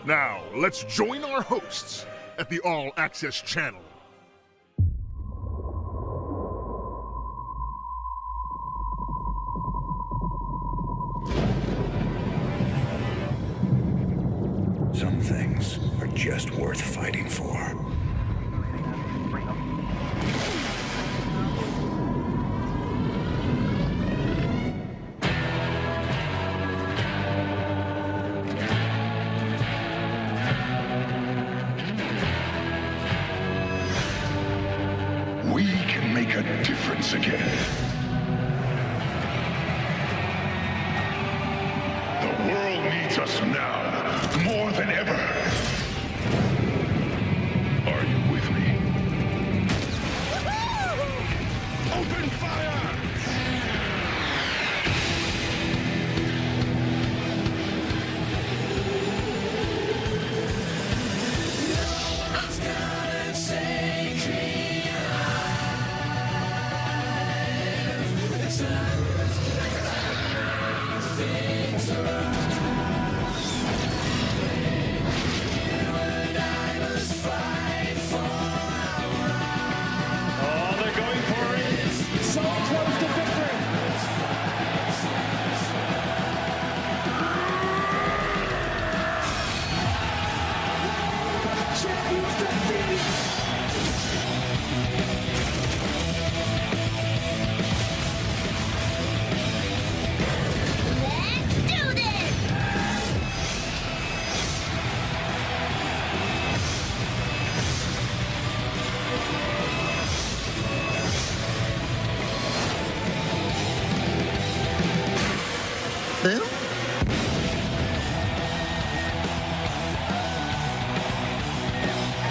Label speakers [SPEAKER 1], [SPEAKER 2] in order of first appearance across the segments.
[SPEAKER 1] Now, let's join our hosts at the All Access channel.
[SPEAKER 2] Some things are just worth fighting for.
[SPEAKER 3] We can make a difference again. The world needs us now, more than ever. Are you with me? Open fire!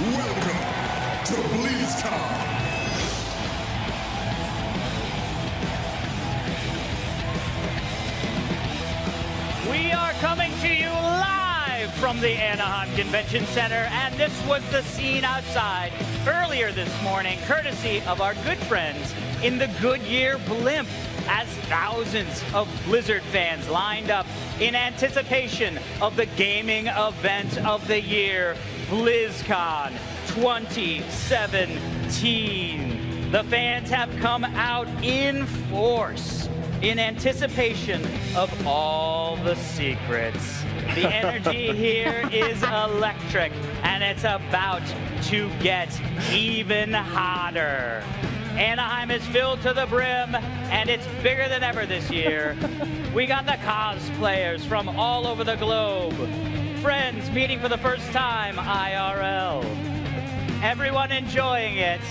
[SPEAKER 1] Welcome to Blizzcon.
[SPEAKER 4] We are coming to you live from the Anaheim Convention Center, and this was the scene outside earlier this morning, courtesy of our good friends in the Goodyear Blimp, as thousands of Blizzard fans lined up in anticipation of the gaming event of the year, BlizzCon 2017. The fans have come out in force in anticipation of all the secrets. The energy here is electric, and it's about to get even hotter. Anaheim is filled to the brim, and it's bigger than ever this year. We got the cosplayers from all over the globe. Friends meeting for the first time IRL. Everyone enjoying it.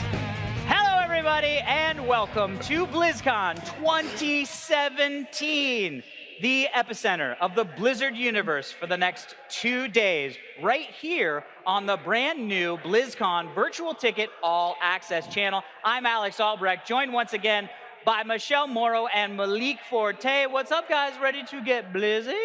[SPEAKER 4] Hello, everybody, and welcome to BlizzCon 2017, the epicenter of the Blizzard universe for the next 2 days, right here on the brand new BlizzCon virtual ticket all access channel. I'm Alex Albrecht, joined once again by Michelle Morrow and Malik Forte. What's up, guys? Ready to get blizzy?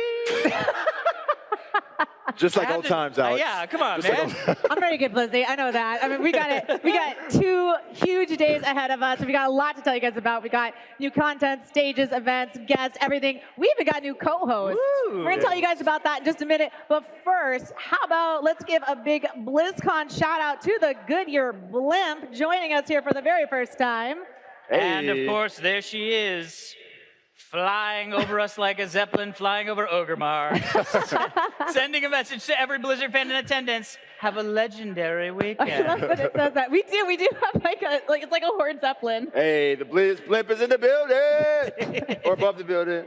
[SPEAKER 5] Just like old times, Alex.
[SPEAKER 4] Yeah, come on,
[SPEAKER 5] Just
[SPEAKER 4] man.
[SPEAKER 5] like
[SPEAKER 6] I'm ready to get blizzy. I know that. I mean, we got it. We got 2 huge days ahead of us. We got a lot to tell you guys about. We got new content, stages, events, guests, everything. We even got new co-hosts.
[SPEAKER 4] Woo.
[SPEAKER 6] We're going to tell you guys about that in just a minute. But first, how about let's give a big BlizzCon shout out to the Goodyear Blimp joining us here for the very first time.
[SPEAKER 4] And of course, there she is, flying over us like a Zeppelin flying over Orgrimmar. Sending a message to every Blizzard fan in attendance. Have a legendary
[SPEAKER 6] I
[SPEAKER 4] weekend.
[SPEAKER 6] love that it says that. We do have it's like a Horde Zeppelin.
[SPEAKER 5] Hey, the Blimp is in the building! Or above the building.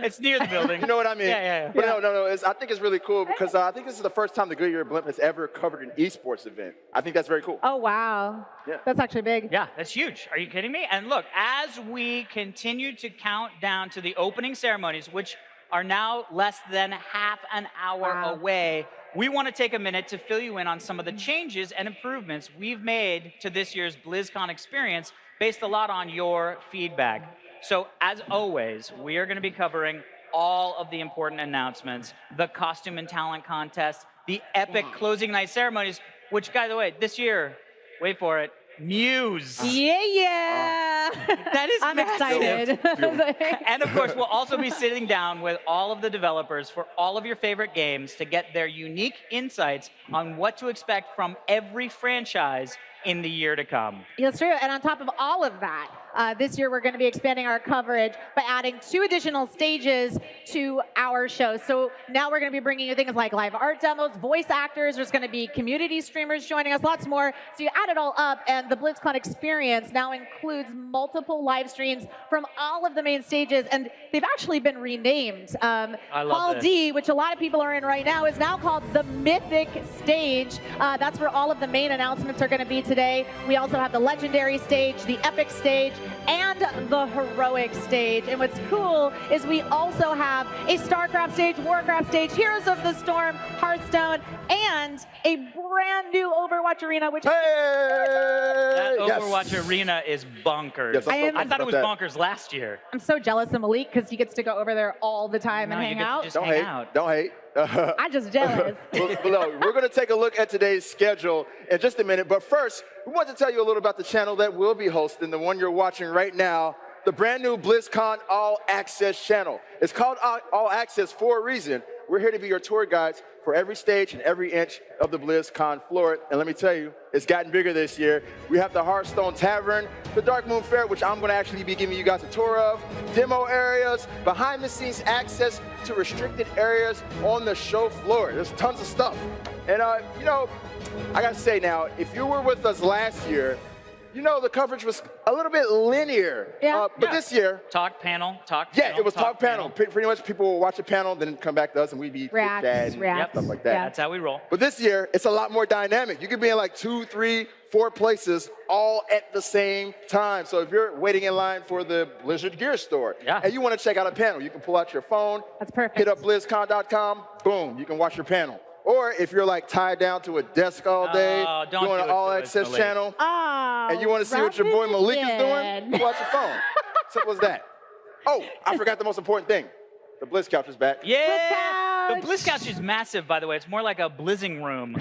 [SPEAKER 4] It's near the building.
[SPEAKER 5] You know what I mean?
[SPEAKER 4] Yeah.
[SPEAKER 5] But no, I think it's really cool because I think this is the first time the Goodyear Blimp has ever covered an esports event. I think that's very cool.
[SPEAKER 6] Oh, wow.
[SPEAKER 5] Yeah.
[SPEAKER 6] That's actually big.
[SPEAKER 4] Yeah, that's huge. Are you kidding me? And look, as we continue to count down to the opening ceremonies, which are now less than half an hour away, we want to take a minute to fill you in on some of the changes and improvements we've made to this year's BlizzCon experience based a lot on your feedback. So as always, we are going to be covering all of the important announcements, the costume and talent contest, the epic closing night ceremonies, which, by the way, this year, wait for it, Muse.
[SPEAKER 6] Yeah.
[SPEAKER 4] That is
[SPEAKER 6] I'm
[SPEAKER 4] massive.
[SPEAKER 6] excited.
[SPEAKER 4] And of course, we'll also be sitting down with all of the developers for all of your favorite games to get their unique insights on what to expect from every franchise in the year to come.
[SPEAKER 6] That's true. And on top of all of that, this year we're going to be expanding our coverage by adding 2 additional stages to our show. So now we're going to be bringing you things like live art demos, voice actors. There's going to be community streamers joining us, lots more. So you add it all up, and the Blizzcon experience now includes multiple live streams from all of the main stages, and they've actually been renamed.
[SPEAKER 4] I love
[SPEAKER 6] Hall
[SPEAKER 4] this.
[SPEAKER 6] D, which a lot of people are in right now, is now called the Mythic Stage. That's where all of the main announcements are going to be today. We also have the Legendary Stage, the Epic Stage, and the Heroic Stage. And what's cool is we also have a StarCraft stage, Warcraft stage, Heroes of the Storm, Hearthstone, and a brand new Overwatch Arena, which
[SPEAKER 5] Hey!
[SPEAKER 4] That
[SPEAKER 5] Yes.
[SPEAKER 4] Overwatch Arena is bonkers.
[SPEAKER 5] Yes,
[SPEAKER 6] I am-
[SPEAKER 4] I thought it was
[SPEAKER 5] that.
[SPEAKER 4] bonkers last year.
[SPEAKER 6] I'm so jealous of Malik because he gets to go over there all the time
[SPEAKER 4] No,
[SPEAKER 6] and
[SPEAKER 4] you
[SPEAKER 6] hang
[SPEAKER 4] get to
[SPEAKER 6] out.
[SPEAKER 4] just
[SPEAKER 5] Don't
[SPEAKER 4] hang
[SPEAKER 5] hate.
[SPEAKER 4] out.
[SPEAKER 5] Don't hate.
[SPEAKER 6] I'm just jealous.
[SPEAKER 5] But no, we're going to take a look at today's schedule in just a minute. But first, we want to tell you a little about the channel that we'll be hosting, the one you're watching right now, the brand new Blizzcon All Access channel. It's called All Access for a reason. We're here to be your tour guides for every stage and every inch of the Blizzcon floor. And let me tell you, it's gotten bigger this year. We have the Hearthstone Tavern, the Dark Moon Fair, which I'm going to actually be giving you guys a tour of, demo areas, behind-the-scenes access to restricted areas on the show floor. There's tons of stuff. And, you know, I got to say now, if you were with us last year, you know the coverage was a little bit linear.
[SPEAKER 6] Yeah.
[SPEAKER 5] But this year,
[SPEAKER 4] Talk panel.
[SPEAKER 5] yeah, it was talk panel. Pretty much people will watch a panel, then come back to us, and we'd be
[SPEAKER 6] Reacts,
[SPEAKER 5] chit-chatting,
[SPEAKER 6] reacts.
[SPEAKER 5] stuff like that.
[SPEAKER 6] Yeah.
[SPEAKER 4] That's how we roll.
[SPEAKER 5] But this year, it's a lot more dynamic. You could be in like 2, 3, 4 places all at the same time. So if you're waiting in line for the Blizzard Gear store
[SPEAKER 4] Yeah.
[SPEAKER 5] and you want to check out a panel, you can pull out your phone,
[SPEAKER 6] That's perfect.
[SPEAKER 5] hit up BlizzCon.com, boom, you can watch your panel. Or if you're like tied down to a desk all day,
[SPEAKER 4] Oh, don't
[SPEAKER 5] doing
[SPEAKER 4] do
[SPEAKER 5] an
[SPEAKER 4] it
[SPEAKER 5] all
[SPEAKER 4] to us,
[SPEAKER 5] access
[SPEAKER 4] Malik.
[SPEAKER 5] channel,
[SPEAKER 6] Oh,
[SPEAKER 5] and you want to see what your boy
[SPEAKER 6] rub it
[SPEAKER 5] Malik is doing,
[SPEAKER 6] in.
[SPEAKER 5] pull out your phone. Simple as that. Oh, I forgot the most important thing. The Blizz Couch is back.
[SPEAKER 4] Yeah. The
[SPEAKER 6] Blizzcouch.
[SPEAKER 4] Blizz Couch is massive, by the way. It's more like a blizzing room.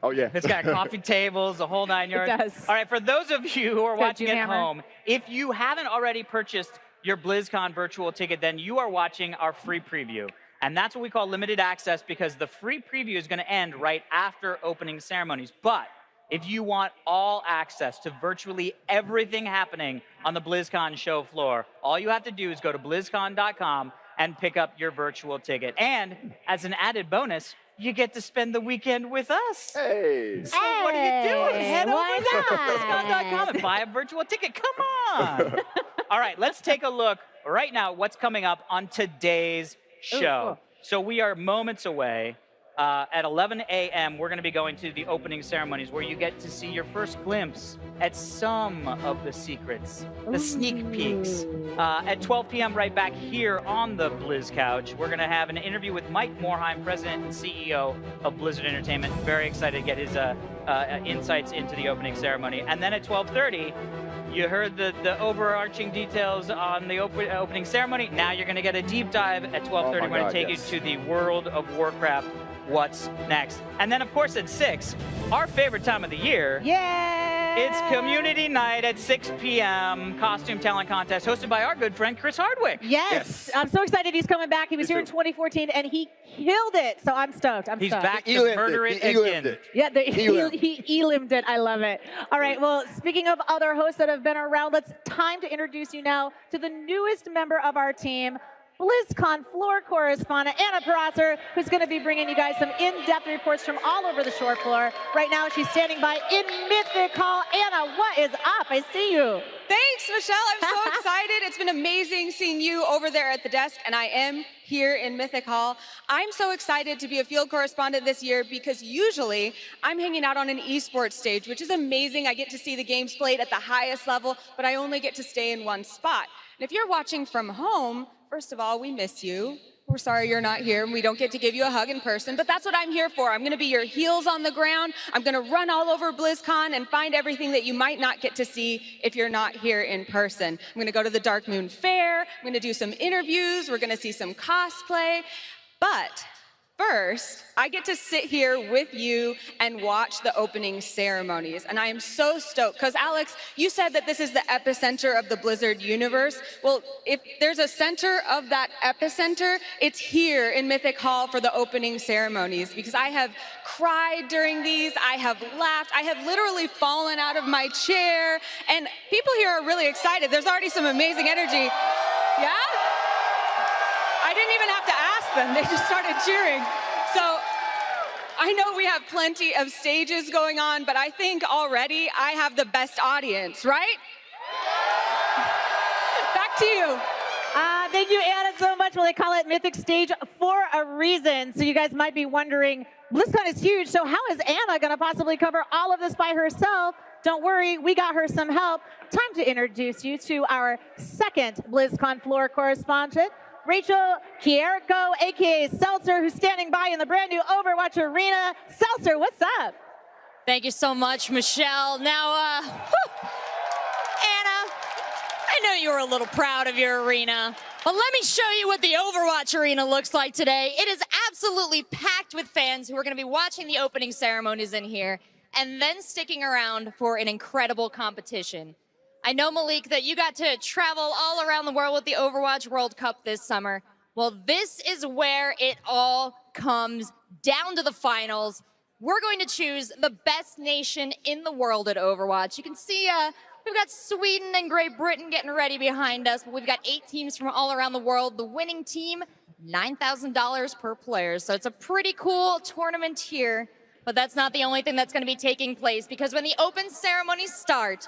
[SPEAKER 5] Oh, yeah.
[SPEAKER 4] It's got coffee tables, the whole 9 yards.
[SPEAKER 6] does.
[SPEAKER 4] All right, for those of you who are watching at
[SPEAKER 6] Hammer.
[SPEAKER 4] home, if you haven't already purchased your BlizzCon virtual ticket, then you are watching our free preview. And that's what we call limited access because the free preview is going to end right after opening ceremonies. But if you want all access to virtually everything happening on the BlizzCon show floor, all you have to do is go to blizzcon.com and pick up your virtual ticket. And as an added bonus, you get to spend the weekend with us.
[SPEAKER 5] Hey.
[SPEAKER 4] So what are you doing?
[SPEAKER 6] Hey,
[SPEAKER 4] Head over
[SPEAKER 6] why
[SPEAKER 4] there to
[SPEAKER 6] not?
[SPEAKER 4] BlizzCon.com and buy a virtual ticket. Come on. All right, let's take a look right now what's coming up on today's show.
[SPEAKER 6] cool.
[SPEAKER 4] So we are moments away. At 11 a.m., we're going to be going to the opening ceremonies where you get to see your first glimpse at some of the secrets, the sneak peeks. At 12 p.m., right back here on the Blizz Couch, we're going to have an interview with Mike Morheim, President and CEO of Blizzard Entertainment. Very excited to get his insights into the opening ceremony. And then at 12:30, you heard the overarching details on the opening ceremony. Now you're going to get a deep dive at 12:30.
[SPEAKER 5] Oh my
[SPEAKER 4] We're going
[SPEAKER 5] God,
[SPEAKER 4] to take
[SPEAKER 5] yes.
[SPEAKER 4] you to the World of Warcraft. What's next? And then, of course, at 6, our favorite time of the year.
[SPEAKER 6] Yeah.
[SPEAKER 4] It's community night at 6 p.m. Costume talent contest hosted by our good friend Chris Hardwick.
[SPEAKER 6] Yes.
[SPEAKER 5] Yes.
[SPEAKER 6] I'm so excited he's coming back. He was
[SPEAKER 5] Me
[SPEAKER 6] here in
[SPEAKER 5] too.
[SPEAKER 6] 2014 and he killed it. So I'm stoked. I'm
[SPEAKER 4] He's
[SPEAKER 6] stoked.
[SPEAKER 4] back
[SPEAKER 5] He
[SPEAKER 4] to
[SPEAKER 5] lived
[SPEAKER 4] murder
[SPEAKER 5] it.
[SPEAKER 4] it
[SPEAKER 5] He lived
[SPEAKER 4] again.
[SPEAKER 5] it.
[SPEAKER 6] Yeah,
[SPEAKER 5] Elim.
[SPEAKER 6] he limbed it. I love it. All right, well, speaking of other hosts that have been around, it's time to introduce you now to the newest member of our team, BlizzCon floor correspondent Anna Prosser, who's going to be bringing you guys some in-depth reports from all over the shore floor. Right now, she's standing by in Mythic Hall. Anna, what is up? I see you.
[SPEAKER 7] Thanks, Michelle. I'm so excited. It's been amazing seeing you over there at the desk, and I am here in Mythic Hall. I'm so excited to be a field correspondent this year because usually I'm hanging out on an esports stage, which is amazing. I get to see the games played at the highest level, but I only get to stay in one spot. And if you're watching from home, first of all, we miss you. We're sorry you're not here and we don't get to give you a hug in person, but that's what I'm here for. I'm going to be your heels on the ground. I'm going to run all over BlizzCon and find everything that you might not get to see if you're not here in person. I'm going to go to the Dark Moon Fair. I'm going to do some interviews. We're going to see some cosplay. But first, I get to sit here with you and watch the opening ceremonies. And I am so stoked because, Alex, you said that this is the epicenter of the Blizzard universe. Well, if there's a center of that epicenter, it's here in Mythic Hall for the opening ceremonies because I have cried during these, I have laughed, I have literally fallen out of my chair, and people here are really excited. There's already some amazing energy. Yeah? I didn't even have to ask them. They just started cheering. So I know we have plenty of stages going on, but I think already I have the best audience, right? Back to you.
[SPEAKER 6] Thank you, Anna, so much. Well, they call it Mythic Stage for a reason. So you guys might be wondering, BlizzCon is huge, so how is Anna going to possibly cover all of this by herself? Don't worry, we got her some help. Time to introduce you to our second BlizzCon floor correspondent, Rachel Kierko, aka Seltzer, who's standing by in the brand new Overwatch Arena. Seltzer, what's up?
[SPEAKER 8] Thank you so much, Michelle. Now, Anna, I know you were a little proud of your arena, but let me show you what the Overwatch Arena looks like today. It is absolutely packed with fans who are going to be watching the opening ceremonies in here and then sticking around for an incredible competition. I know, Malik, that you got to travel all around the world with the Overwatch World Cup this summer. Well, this is where it all comes down to the finals. We're going to choose the best nation in the world at Overwatch. You can see we've got Sweden and Great Britain getting ready behind us, but we've got 8 teams from all around the world. The winning team, $9,000 per player. So it's a pretty cool tournament here, but that's not the only thing that's going to be taking place, because when the open ceremonies start,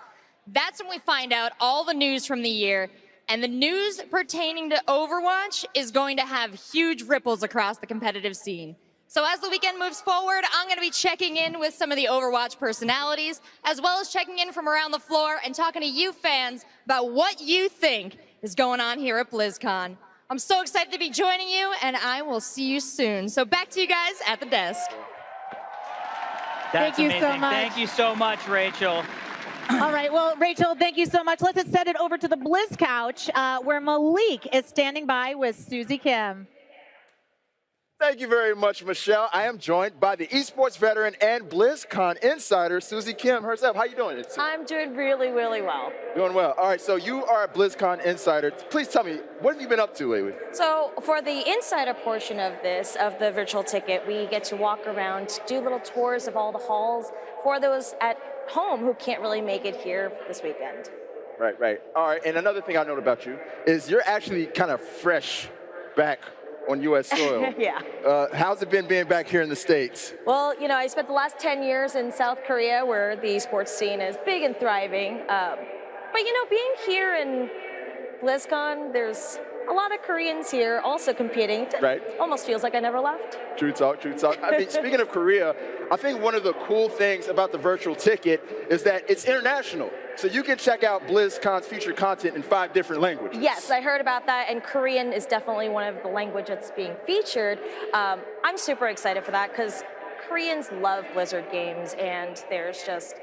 [SPEAKER 8] that's when we find out all the news from the year. And the news pertaining to Overwatch is going to have huge ripples across the competitive scene. So as the weekend moves forward, I'm going to be checking in with some of the Overwatch personalities, as well as checking in from around the floor and talking to you fans about what you think is going on here at BlizzCon. I'm so excited to be joining you, and I will see you soon. So back to you guys at the desk.
[SPEAKER 4] That's
[SPEAKER 6] Thank you
[SPEAKER 4] amazing.
[SPEAKER 6] so much.
[SPEAKER 4] Thank you so much, Rachel.
[SPEAKER 6] All right, well, Rachel, thank you so much. Let's set it over to the Blizz Couch, where Malik is standing by with Susie Kim.
[SPEAKER 5] Thank you very much, Michelle. I am joined by the esports veteran and BlizzCon insider, Susie Kim herself. How you doing?
[SPEAKER 9] I'm doing really, really well.
[SPEAKER 5] Doing well. All right, so you are a BlizzCon insider. Please tell me, what have you been up to lately?
[SPEAKER 9] So for the insider portion of this, of the virtual ticket, we get to walk around, do little tours of all the halls for those at home who can't really make it here this weekend.
[SPEAKER 5] Right, right. All right, and another thing I know about you is you're actually kind of fresh back on U.S. soil.
[SPEAKER 9] Yeah.
[SPEAKER 5] How's it been being back here in the States?
[SPEAKER 9] Well, you know, I spent the last 10 years in South Korea, where the sports scene is big and thriving. But, you know, being here in BlizzCon, there's a lot of Koreans here also competing.
[SPEAKER 5] Right.
[SPEAKER 9] Almost feels like I never left.
[SPEAKER 5] True talk, true talk. I mean, speaking of Korea, I think one of the cool things about the virtual ticket is that it's international. So you can check out BlizzCon's featured content in 5 different languages.
[SPEAKER 9] Yes, I heard about that, and Korean is definitely one of the languages that's being featured. I'm super excited for that because Koreans love Blizzard games, and there's just,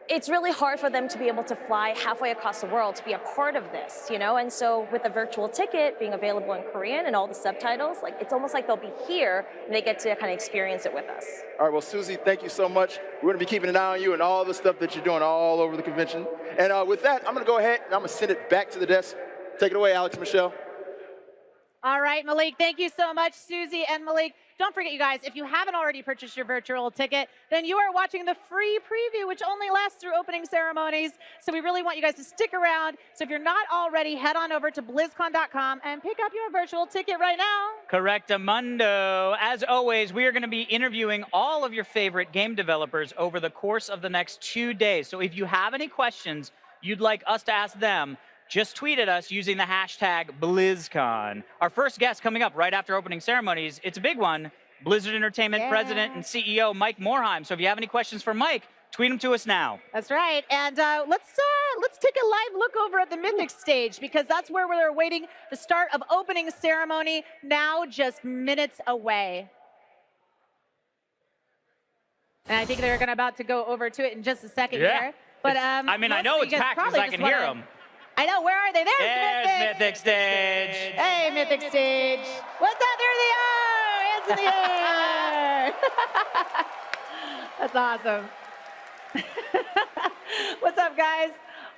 [SPEAKER 9] it's really hard for them to be able to fly halfway across the world to be a part of this, you know? And so with the virtual ticket being available in Korean and all the subtitles, like, it's almost like they'll be here and they get to kind of experience it with us.
[SPEAKER 5] All right, well, Susie, thank you so much. We're gonna be keeping an eye on you and all the stuff that you're doing all over the convention. And with that, I'm gonna go ahead and I'm gonna send it back to the desk. Take it away, Alex, Michelle.
[SPEAKER 6] All right, Malik, thank you so much, Susie and Malik. Don't forget, you guys, if you haven't already purchased your virtual ticket, then you are watching the free preview, which only lasts through opening ceremonies. So we really want you guys to stick around. So if you're not already, head on over to blizzcon.com and pick up your virtual ticket right now.
[SPEAKER 4] Correctamundo. As always, we are going to be interviewing all of your favorite game developers over the course of the next 2 days. So if you have any questions you'd like us to ask them, just tweet at us using the hashtag BlizzCon. Our first guest coming up right after opening ceremonies, it's a big one, Blizzard Entertainment President and CEO Mike Morhaime. So if you have any questions for Mike, tweet them to us now.
[SPEAKER 6] That's right. And let's take a live look over at the Mythic stage, because that's where we're awaiting the start of opening ceremony, now just minutes away. And I think they're about to go over to it in just a second here. But
[SPEAKER 4] I mean, I know it's packed because I can hear them.
[SPEAKER 6] I know, where are they?
[SPEAKER 4] There's Mythic stage.
[SPEAKER 6] Hey, Mythic stage. What's up? There they are. Hands in the air. That's awesome. What's up, guys?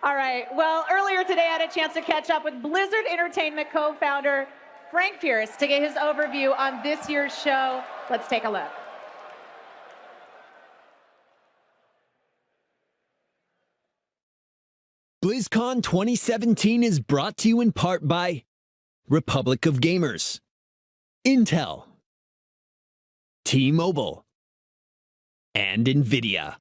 [SPEAKER 6] All right. Well, earlier today, I had a chance to catch up with Blizzard Entertainment co-founder Frank Pierce to get his overview on this year's show. Let's take a look.
[SPEAKER 10] BlizzCon 2017 is brought to you in part by Republic of Gamers, Intel, T-Mobile, and NVIDIA.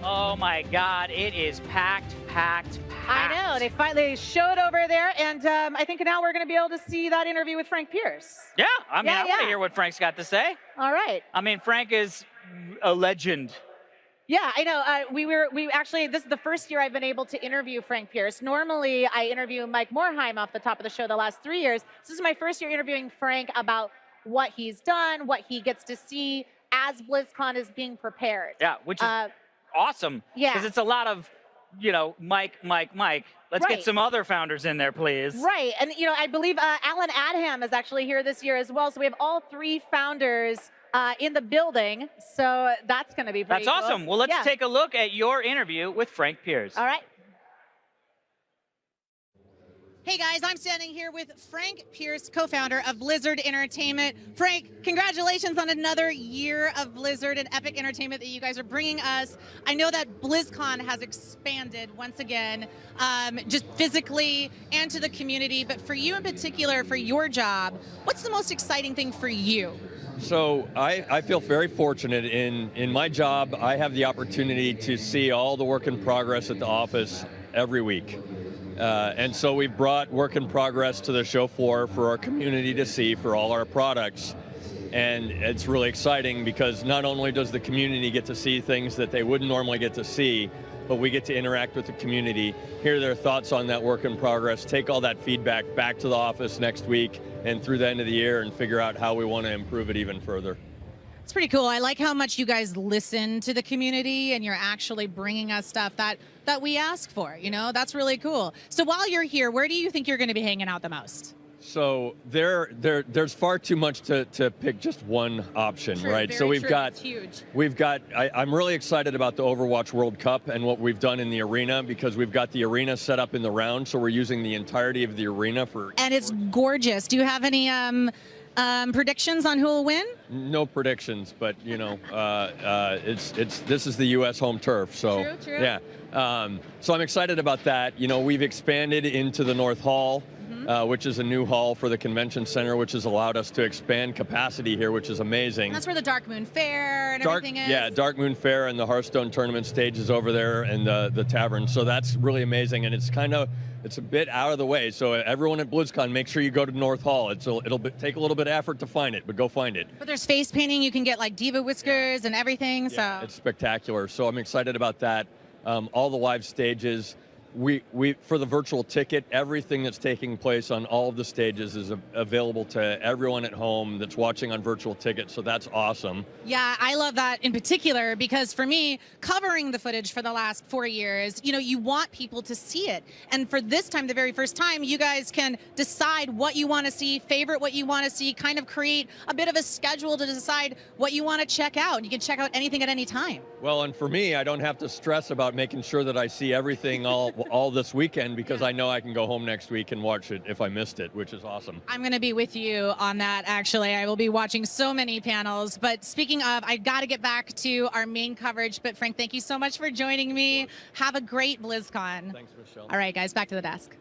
[SPEAKER 4] Oh my God, it is packed, packed, packed.
[SPEAKER 6] I know, they finally showed over there, and I think now we're going to be able to see that interview with Frank Pierce.
[SPEAKER 4] Yeah, I want to hear what Frank's got to say.
[SPEAKER 6] All right.
[SPEAKER 4] I mean, Frank is a legend.
[SPEAKER 6] Yeah, I know. We actually, this is the first year I've been able to interview Frank Pierce. Normally, I interview Mike Morhaime off the top of the show the last 3 years. This is my first year interviewing Frank about what he's done, what he gets to see as BlizzCon is being prepared.
[SPEAKER 4] Yeah, which is awesome.
[SPEAKER 6] Yeah.
[SPEAKER 4] Because it's a lot of, Mike. Let's get some other founders in there, please.
[SPEAKER 6] Right. And, I believe Alan Adham is actually here this year as well. So we have all 3 founders in the building. So that's going to be pretty
[SPEAKER 4] That's
[SPEAKER 6] cool.
[SPEAKER 4] awesome. Well, let's take a look at your interview with Frank Pierce.
[SPEAKER 6] All right.
[SPEAKER 11] Hey guys, I'm standing here with Frank Pierce, co-founder of Blizzard Entertainment. Frank, congratulations on another year of Blizzard and epic entertainment that you guys are bringing us. I know that BlizzCon has expanded once again, just physically and to the community, but for you in particular, for your job, what's the most exciting thing for you?
[SPEAKER 12] So I feel very fortunate in my job. I have the opportunity to see all the work in progress at the office every week. And so we brought work in progress to the show floor for our community to see for all our products. And it's really exciting because not only does the community get to see things that they wouldn't normally get to see, but we get to interact with the community, hear their thoughts on that work in progress, take all that feedback back to the office next week and through the end of the year and figure out how we want to improve it even further.
[SPEAKER 11] It's pretty cool. I like how much you guys listen to the community and you're actually bringing us stuff that we ask for, that's really cool. So while you're here, where do you think you're going to be hanging out the most?
[SPEAKER 12] So there's far too much to pick just one option,
[SPEAKER 11] True,
[SPEAKER 12] right?
[SPEAKER 11] very
[SPEAKER 12] So
[SPEAKER 11] true. It's huge.
[SPEAKER 12] I'm really excited about the Overwatch World Cup and what we've done in the arena because we've got the arena set up in the round, so we're using the entirety of the arena for.
[SPEAKER 11] And it's gorgeous. Do you have any predictions on who will win?
[SPEAKER 12] No predictions, but this is the U.S. home turf, so
[SPEAKER 11] True.
[SPEAKER 12] yeah. So I'm excited about that. We've expanded into the North Hall, which is a new hall for the convention center, which has allowed us to expand capacity here, which is amazing.
[SPEAKER 11] And that's where the Dark Moon Fair and everything is.
[SPEAKER 12] Yeah, Dark Moon Fair and the Hearthstone tournament stage is over there, and the tavern. So that's really amazing, and it's a bit out of the way. So everyone at BlizzCon, make sure you go to North Hall. It'll take a little bit of effort to find it, but go find it.
[SPEAKER 11] But there's face painting. You can get like diva whiskers and everything.
[SPEAKER 12] Yeah,
[SPEAKER 11] so
[SPEAKER 12] it's spectacular. So I'm excited about that. All the live stages. We for the virtual ticket, everything that's taking place on all of the stages is available to everyone at home that's watching on virtual ticket, so that's awesome.
[SPEAKER 11] Yeah, I love that in particular because for me, covering the footage for the last 4 years, you want people to see it. And for this time, the very first time, you guys can decide what you want to see, favorite what you want to see, kind of create a bit of a schedule to decide what you want to check out. You can check out anything at any time.
[SPEAKER 12] Well, and for me, I don't have to stress about making sure that I see everything all this weekend because I know I can go home next week and watch it if I missed it, which is awesome.
[SPEAKER 11] I'm going to be with you on that, actually. I will be watching so many panels. But speaking of, I got to get back to our main coverage. But Frank, thank you so much for joining me. Have a great BlizzCon.
[SPEAKER 12] Thanks, Michelle.
[SPEAKER 11] All right, guys, back to the desk.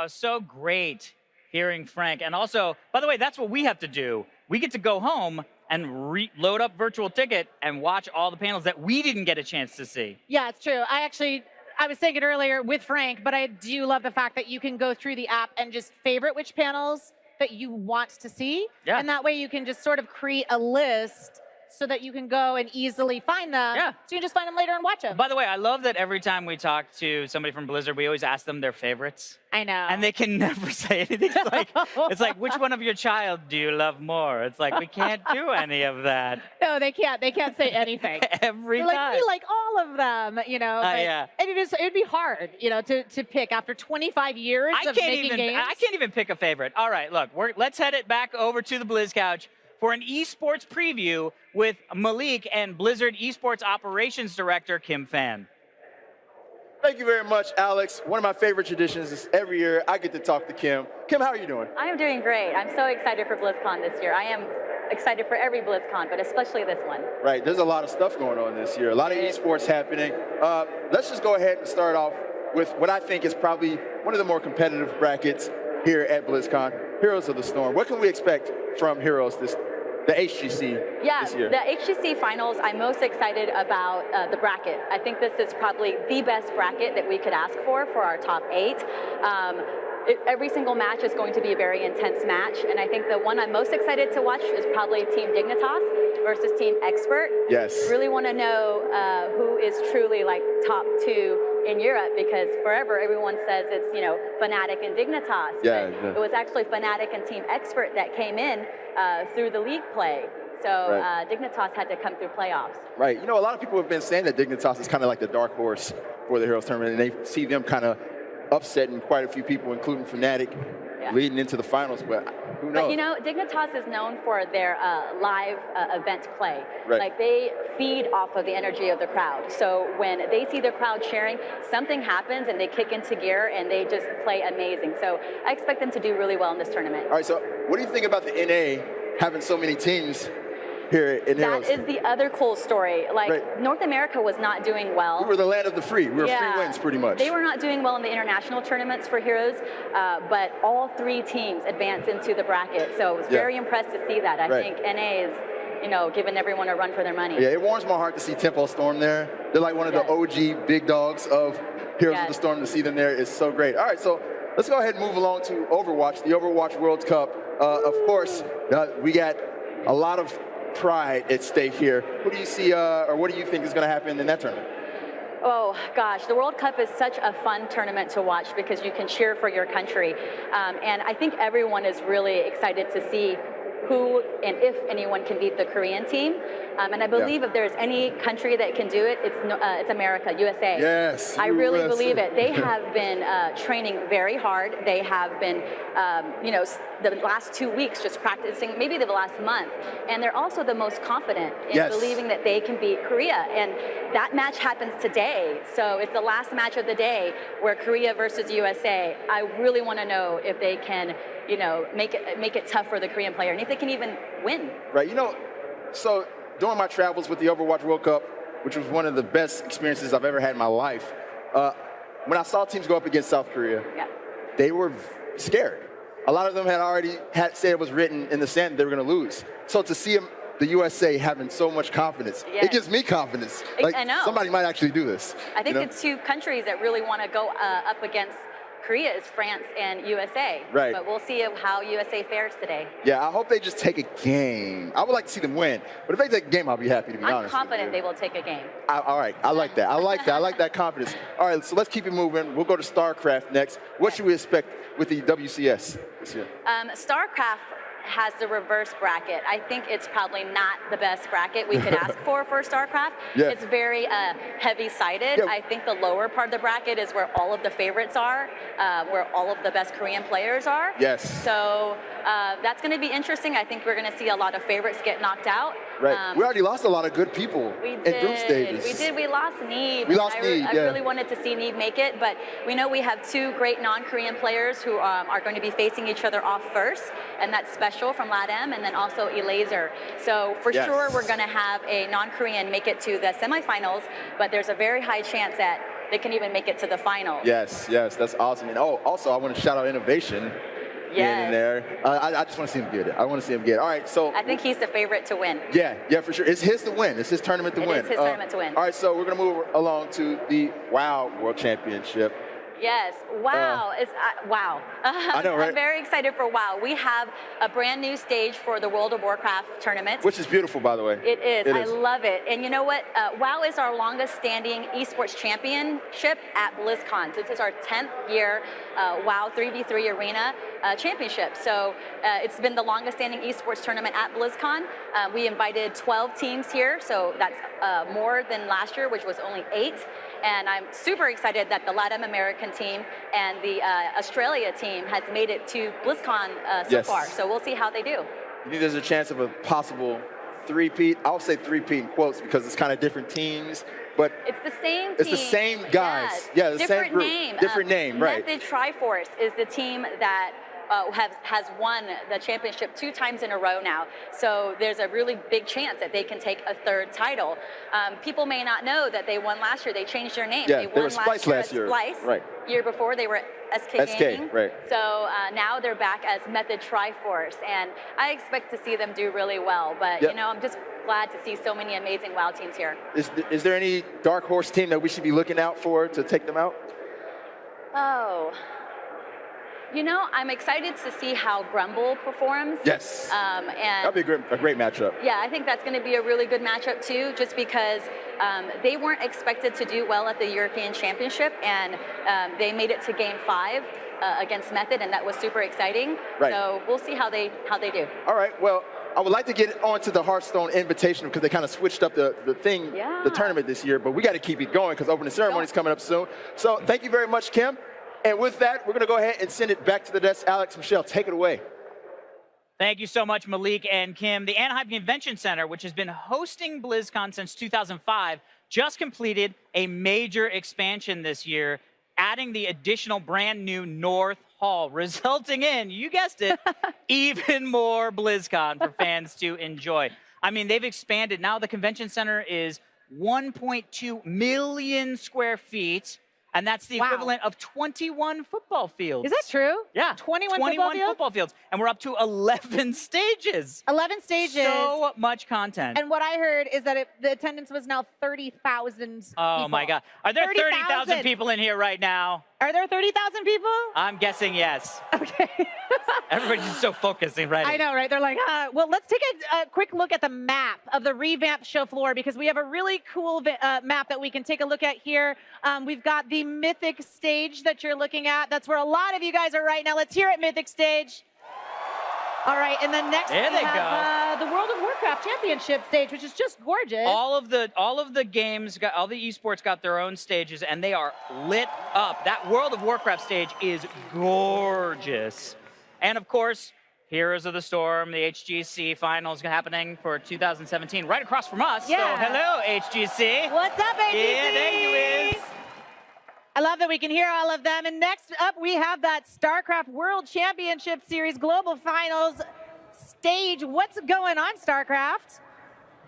[SPEAKER 4] So great hearing Frank. And also, by the way, that's what we have to do. We get to go home and load up virtual ticket and watch all the panels that we didn't get a chance to see.
[SPEAKER 6] Yeah, it's true. I was saying it earlier with Frank, but I do love the fact that you can go through the app and just favorite which panels that you want to see.
[SPEAKER 4] Yeah.
[SPEAKER 6] And that way you can just sort of create a list so that you can go and easily find them.
[SPEAKER 4] Yeah.
[SPEAKER 6] So you can just find them later and watch them.
[SPEAKER 4] By the way, I love that every time we talk to somebody from Blizzard, we always ask them their favorites.
[SPEAKER 6] I know.
[SPEAKER 4] And they can never say anything. It's like, which one of your child do you love more? It's like, we can't do any of that.
[SPEAKER 6] No, they can't. They can't say anything.
[SPEAKER 4] Every
[SPEAKER 6] They're
[SPEAKER 4] time.
[SPEAKER 6] Like, we like all of them, you know. But
[SPEAKER 4] yeah.
[SPEAKER 6] It'd be hard, you know, to pick after 25 years of making games.
[SPEAKER 4] I can't even pick a favorite. All right, look, let's head it back over to the Blizz Couch for an esports preview with Malik and Blizzard Esports Operations Director Kim Fan.
[SPEAKER 5] Thank you very much, Alex. One of my favorite traditions is every year I get to talk to Kim. Kim, how are you doing?
[SPEAKER 13] I am doing great. I'm so excited for Blizzcon this year. I am excited for every Blizzcon, but especially this one.
[SPEAKER 5] Right, there's a lot of stuff going on this year, a lot of esports happening. Let's just go ahead and start off with what I think is probably one of the more competitive brackets here at BlizzCon, Heroes of the Storm. What can we expect from Heroes the HGC this year?
[SPEAKER 13] Yeah, the HGC finals, I'm most excited about the bracket. I think this is probably the best bracket that we could ask for our top 8. Every single match is going to be a very intense match, and I think the one I'm most excited to watch is probably Team Dignitas versus Team Expert.
[SPEAKER 5] Yes.
[SPEAKER 13] Really want to know who is truly like top 2 in Europe, because forever everyone says it's, you know, Fnatic and Dignitas.
[SPEAKER 5] Yeah,
[SPEAKER 13] but it was actually Fnatic and Team Expert that came in through the league play. So Dignitas had to come through playoffs.
[SPEAKER 5] Right. You know, a lot of people have been saying that Dignitas is kind of like the dark horse for the Heroes tournament, and they see them kind of upsetting quite a few people, including Fnatic, leading into the finals, but who knows?
[SPEAKER 13] But you know, Dignitas is known for their live event play.
[SPEAKER 5] Right.
[SPEAKER 13] Like they feed off of the energy of the crowd. So when they see the crowd cheering, something happens and they kick into gear and they just play amazing. So I expect them to do really well in this tournament.
[SPEAKER 5] All right, so what do you think about the NA having so many teams here in Heroes?
[SPEAKER 13] That is the other cool story. Like North America was not doing well.
[SPEAKER 5] We were the land of the free. We were free wins pretty much.
[SPEAKER 13] They were not doing well in the international tournaments for Heroes, but all 3 teams advanced into the bracket. So I was very impressed to see that. I think NA is, you know, giving everyone a run for their money.
[SPEAKER 5] Yeah, it warms my heart to see Tempo Storm there. They're like one of the OG big dogs of Heroes of the Storm. To see them there is so great. All right, so let's go ahead and move along to Overwatch, the Overwatch World Cup. Of course, we got a lot of pride at stake here. Who do you see, or what do you think is going to happen in that tournament?
[SPEAKER 13] Oh gosh, the World Cup is such a fun tournament to watch because you can cheer for your country. And I think everyone is really excited to see who and if anyone can beat the Korean team. And I believe if there's any country that can do it, it's America, USA.
[SPEAKER 5] Yes.
[SPEAKER 13] I really believe it. They have been training very hard. They have been, you know, the last 2 weeks just practicing, maybe the last month. And they're also the most confident in believing that they can beat Korea. And that match happens today. So it's the last match of the day where Korea versus USA. I really want to know if they can, you know, make it tough for the Korean player, and if they can even win.
[SPEAKER 5] Right. You know, so during my travels with the Overwatch World Cup, which was one of the best experiences I've ever had in my life, when I saw teams go up against South Korea, they were scared. A lot of them had already said it was written in the sand that they were going to lose. So to see them, the USA having so much confidence, it gives me confidence. Like,
[SPEAKER 13] I know.
[SPEAKER 5] Somebody might actually do this.
[SPEAKER 13] I think the 2 countries that really want to go up against Korea is France and USA.
[SPEAKER 5] Right.
[SPEAKER 13] But we'll see how USA fares today.
[SPEAKER 5] Yeah, I hope they just take a game. I would like to see them win, but if they take a game, I'll be happy, to be honest.
[SPEAKER 13] I'm confident they will take a game.
[SPEAKER 5] All right, I like that. I like that. I like that confidence. All right, so let's keep it moving. We'll go to StarCraft next. What should we expect with the WCS this year?
[SPEAKER 13] StarCraft has the reverse bracket. I think it's probably not the best bracket we could ask for StarCraft.
[SPEAKER 5] Yes.
[SPEAKER 13] It's very heavy-sided. I think the lower part of the bracket is where all of the favorites are, where all of the best Korean players are.
[SPEAKER 5] Yes.
[SPEAKER 13] So that's going to be interesting. I think we're going to see a lot of favorites get knocked out.
[SPEAKER 5] Right. We already lost a lot of good people in group stages.
[SPEAKER 13] We did. We lost Neeb.
[SPEAKER 5] I
[SPEAKER 13] really wanted to see Neeb make it, but we know we have 2 great non-Korean players who are going to be facing each other off first, and that's Special from LATAM, and then also Elaser. So for sure, we're going to have a non-Korean make it to the semifinals, but there's a very high chance that they can even make it to the finals.
[SPEAKER 5] Yes, that's awesome. And also, I want to shout out Innovation. In there. I just want to see him get it. I want to see him get it. All right, so.
[SPEAKER 13] I think he's the favorite to win.
[SPEAKER 5] Yeah, for sure. It's his to win. It's his tournament to win.
[SPEAKER 13] It is his tournament to win.
[SPEAKER 5] All right, so we're going to move along to the WoW World Championship.
[SPEAKER 9] Yes. Wow. Wow.
[SPEAKER 5] I know, right?
[SPEAKER 9] I'm very excited for WoW. We have a brand new stage for the World of Warcraft tournament.
[SPEAKER 5] Which is beautiful, by the way.
[SPEAKER 9] It is. I love it. And you know what? WoW is our longest standing esports championship at Blizzcon. This is our 10th year WoW 3v3 Arena championship. So it's been the longest standing esports tournament at Blizzcon. We invited 12 teams here, so that's more than last year, which was only 8. And I'm super excited that the Latin American team and the Australia team has made it to BlizzCon so far. So we'll see how they do.
[SPEAKER 5] You think there's a chance of a possible three-peat? I'll say three-peat in quotes because it's kind of different teams, but
[SPEAKER 9] it's the same team.
[SPEAKER 5] It's the same guys.
[SPEAKER 9] Yes.
[SPEAKER 5] Yeah, the
[SPEAKER 9] different
[SPEAKER 5] same group.
[SPEAKER 9] Name.
[SPEAKER 5] Different name, right.
[SPEAKER 9] Method Triforce is the team that has won the championship 2 times in a row now. So there's a really big chance that they can take a 3rd title. People may not know that they won last year. They changed their name.
[SPEAKER 5] Yeah,
[SPEAKER 9] they
[SPEAKER 5] won
[SPEAKER 9] were
[SPEAKER 5] Splice last year.
[SPEAKER 9] Splice.
[SPEAKER 5] Right.
[SPEAKER 9] Year before they were SK Gaming.
[SPEAKER 5] Right.
[SPEAKER 9] So now they're back as Method Triforce, and I expect to see them do really well. But you know, I'm just glad to see so many amazing WoW teams here.
[SPEAKER 5] Is there any dark horse team that we should be looking out for to take them out?
[SPEAKER 9] Oh. You know, I'm excited to see how Grumble performs.
[SPEAKER 5] Yes.
[SPEAKER 9] And
[SPEAKER 5] that'll be a great matchup.
[SPEAKER 9] Yeah, I think that's going to be a really good matchup too, just because they weren't expected to do well at the European Championship, and they made it to Game 5 against Method, and that was super exciting.
[SPEAKER 5] Right.
[SPEAKER 9] So we'll see how they do.
[SPEAKER 5] All right. Well, I would like to get on to the Hearthstone Invitational because they kind of switched up the tournament this year, but we got to keep it going because opening ceremony is coming up soon. So thank you very much, Kim. And with that, we're going to go ahead and send it back to the desk. Alex, Michelle, take it away.
[SPEAKER 4] Thank you so much, Malik and Kim. The Anaheim Convention Center, which has been hosting BlizzCon since 2005, just completed a major expansion this year, adding the additional brand new North Hall, resulting in, you guessed it, even more BlizzCon for fans to enjoy. I mean, they've expanded. Now the convention center is 1.2 million square feet. And that's the equivalent of 21 football fields.
[SPEAKER 6] Is that true?
[SPEAKER 4] Yeah.
[SPEAKER 6] 21
[SPEAKER 4] football fields. And we're up to 11 stages.
[SPEAKER 6] 11 stages.
[SPEAKER 4] So much content.
[SPEAKER 6] And what I heard is that the attendance was now 30,000 people.
[SPEAKER 4] Oh, my God. Are there 30,000 people in here right now?
[SPEAKER 6] Are there 30,000 people?
[SPEAKER 4] I'm guessing yes.
[SPEAKER 6] Okay.
[SPEAKER 4] Everybody's just so focused and ready.
[SPEAKER 6] I know, right? They're like, well, let's take a quick look at the map of the revamped show floor because we have a really cool map that we can take a look at here. We've got the Mythic stage that you're looking at. That's where a lot of you guys are right now. Let's hear it, Mythic stage. All right, and then next we have the World of Warcraft Championship stage, which is just gorgeous.
[SPEAKER 4] All of the games, all the esports got their own stages, and they are lit up. That World of Warcraft stage is gorgeous. And of course, Heroes of the Storm, the HGC finals happening for 2017, right across from us.
[SPEAKER 6] Yeah.
[SPEAKER 4] So hello, HGC.
[SPEAKER 6] What's up, HGC?
[SPEAKER 4] Yeah, there you is.
[SPEAKER 6] I love that we can hear all of them. And next up, we have that StarCraft World Championship Series Global Finals stage. What's going on, StarCraft?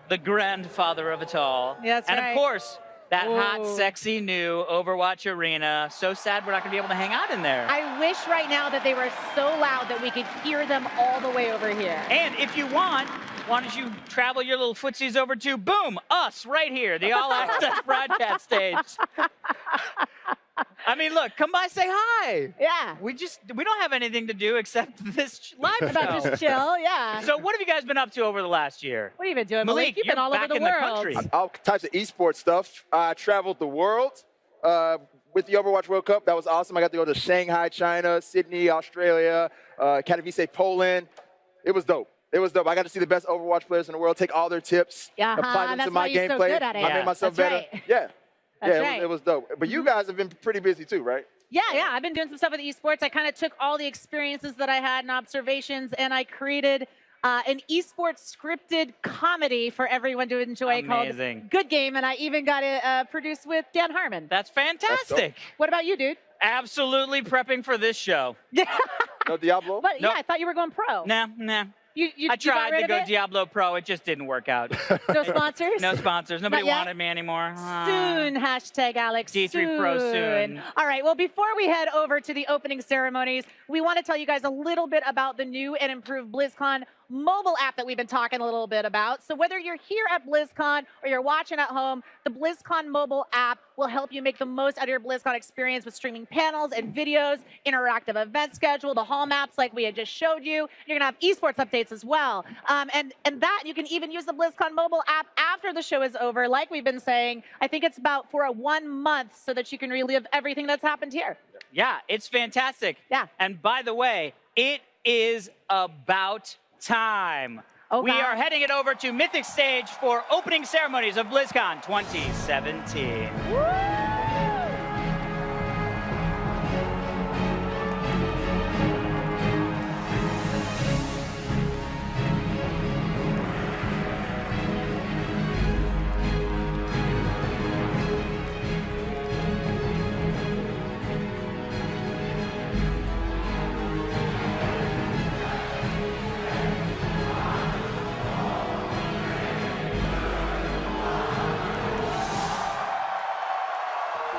[SPEAKER 4] The grandfather of it all.
[SPEAKER 6] Yeah, that's
[SPEAKER 4] right. And of course, that hot, sexy new Overwatch Arena. So sad we're not going to be able to hang out in there.
[SPEAKER 6] I wish right now that they were so loud that we could hear them all the way over here.
[SPEAKER 4] And if you want, why don't you travel your little footsies over to, boom, us right here, the All Access broadcast stage. I mean, look, come by, say hi.
[SPEAKER 6] Yeah.
[SPEAKER 4] We don't have anything to do except this live show.
[SPEAKER 6] About just chill, yeah.
[SPEAKER 4] So what have you guys been up to over the last year?
[SPEAKER 6] What have you been doing,
[SPEAKER 4] Malik?
[SPEAKER 6] You've been all over the world.
[SPEAKER 5] All types of esports stuff. I traveled the world with the Overwatch World Cup. That was awesome. I got to go to Shanghai, China, Sydney, Australia, Katowice, Poland. It was dope. It was dope. I got to see the best Overwatch players in the world, take all their tips, apply them to my gameplay. I made myself better.
[SPEAKER 6] Right.
[SPEAKER 5] Yeah.
[SPEAKER 6] That's right.
[SPEAKER 5] It was dope. But you guys have been pretty busy too, right?
[SPEAKER 6] Yeah. I've been doing some stuff with esports. I kind of took all the experiences that I had and observations, and I created an esports scripted comedy for everyone to enjoy called Good Game, and I even got it produced with Dan Harmon.
[SPEAKER 4] That's fantastic.
[SPEAKER 6] What about you, dude?
[SPEAKER 4] Absolutely prepping for this show.
[SPEAKER 5] No Diablo?
[SPEAKER 6] But yeah, I thought you were going pro.
[SPEAKER 4] Nah.
[SPEAKER 6] You
[SPEAKER 4] I tried to go
[SPEAKER 6] it?
[SPEAKER 4] Diablo Pro. It just didn't work out.
[SPEAKER 6] No sponsors?
[SPEAKER 4] No sponsors. Nobody wanted me anymore.
[SPEAKER 6] Soon, hashtag Alex.
[SPEAKER 4] D3 Pro soon.
[SPEAKER 6] All right, well, before we head over to the opening ceremonies, we want to tell you guys a little bit about the new and improved BlizzCon mobile app that we've been talking a little bit about. So whether you're here at BlizzCon or you're watching at home, the BlizzCon mobile app will help you make the most out of your BlizzCon experience with streaming panels and videos, interactive event schedule, the hall maps like we had just showed you. You're going to have esports updates as well. And that you can even use the BlizzCon mobile app after the show is over. Like we've been saying, I think it's about for 1 month so that you can relive everything that's happened here.
[SPEAKER 4] Yeah, it's fantastic.
[SPEAKER 6] Yeah.
[SPEAKER 4] And by the way, it is about time.
[SPEAKER 6] Oh,
[SPEAKER 4] we
[SPEAKER 6] God.
[SPEAKER 4] are heading it over to Mythic Stage for opening ceremonies of BlizzCon 2017.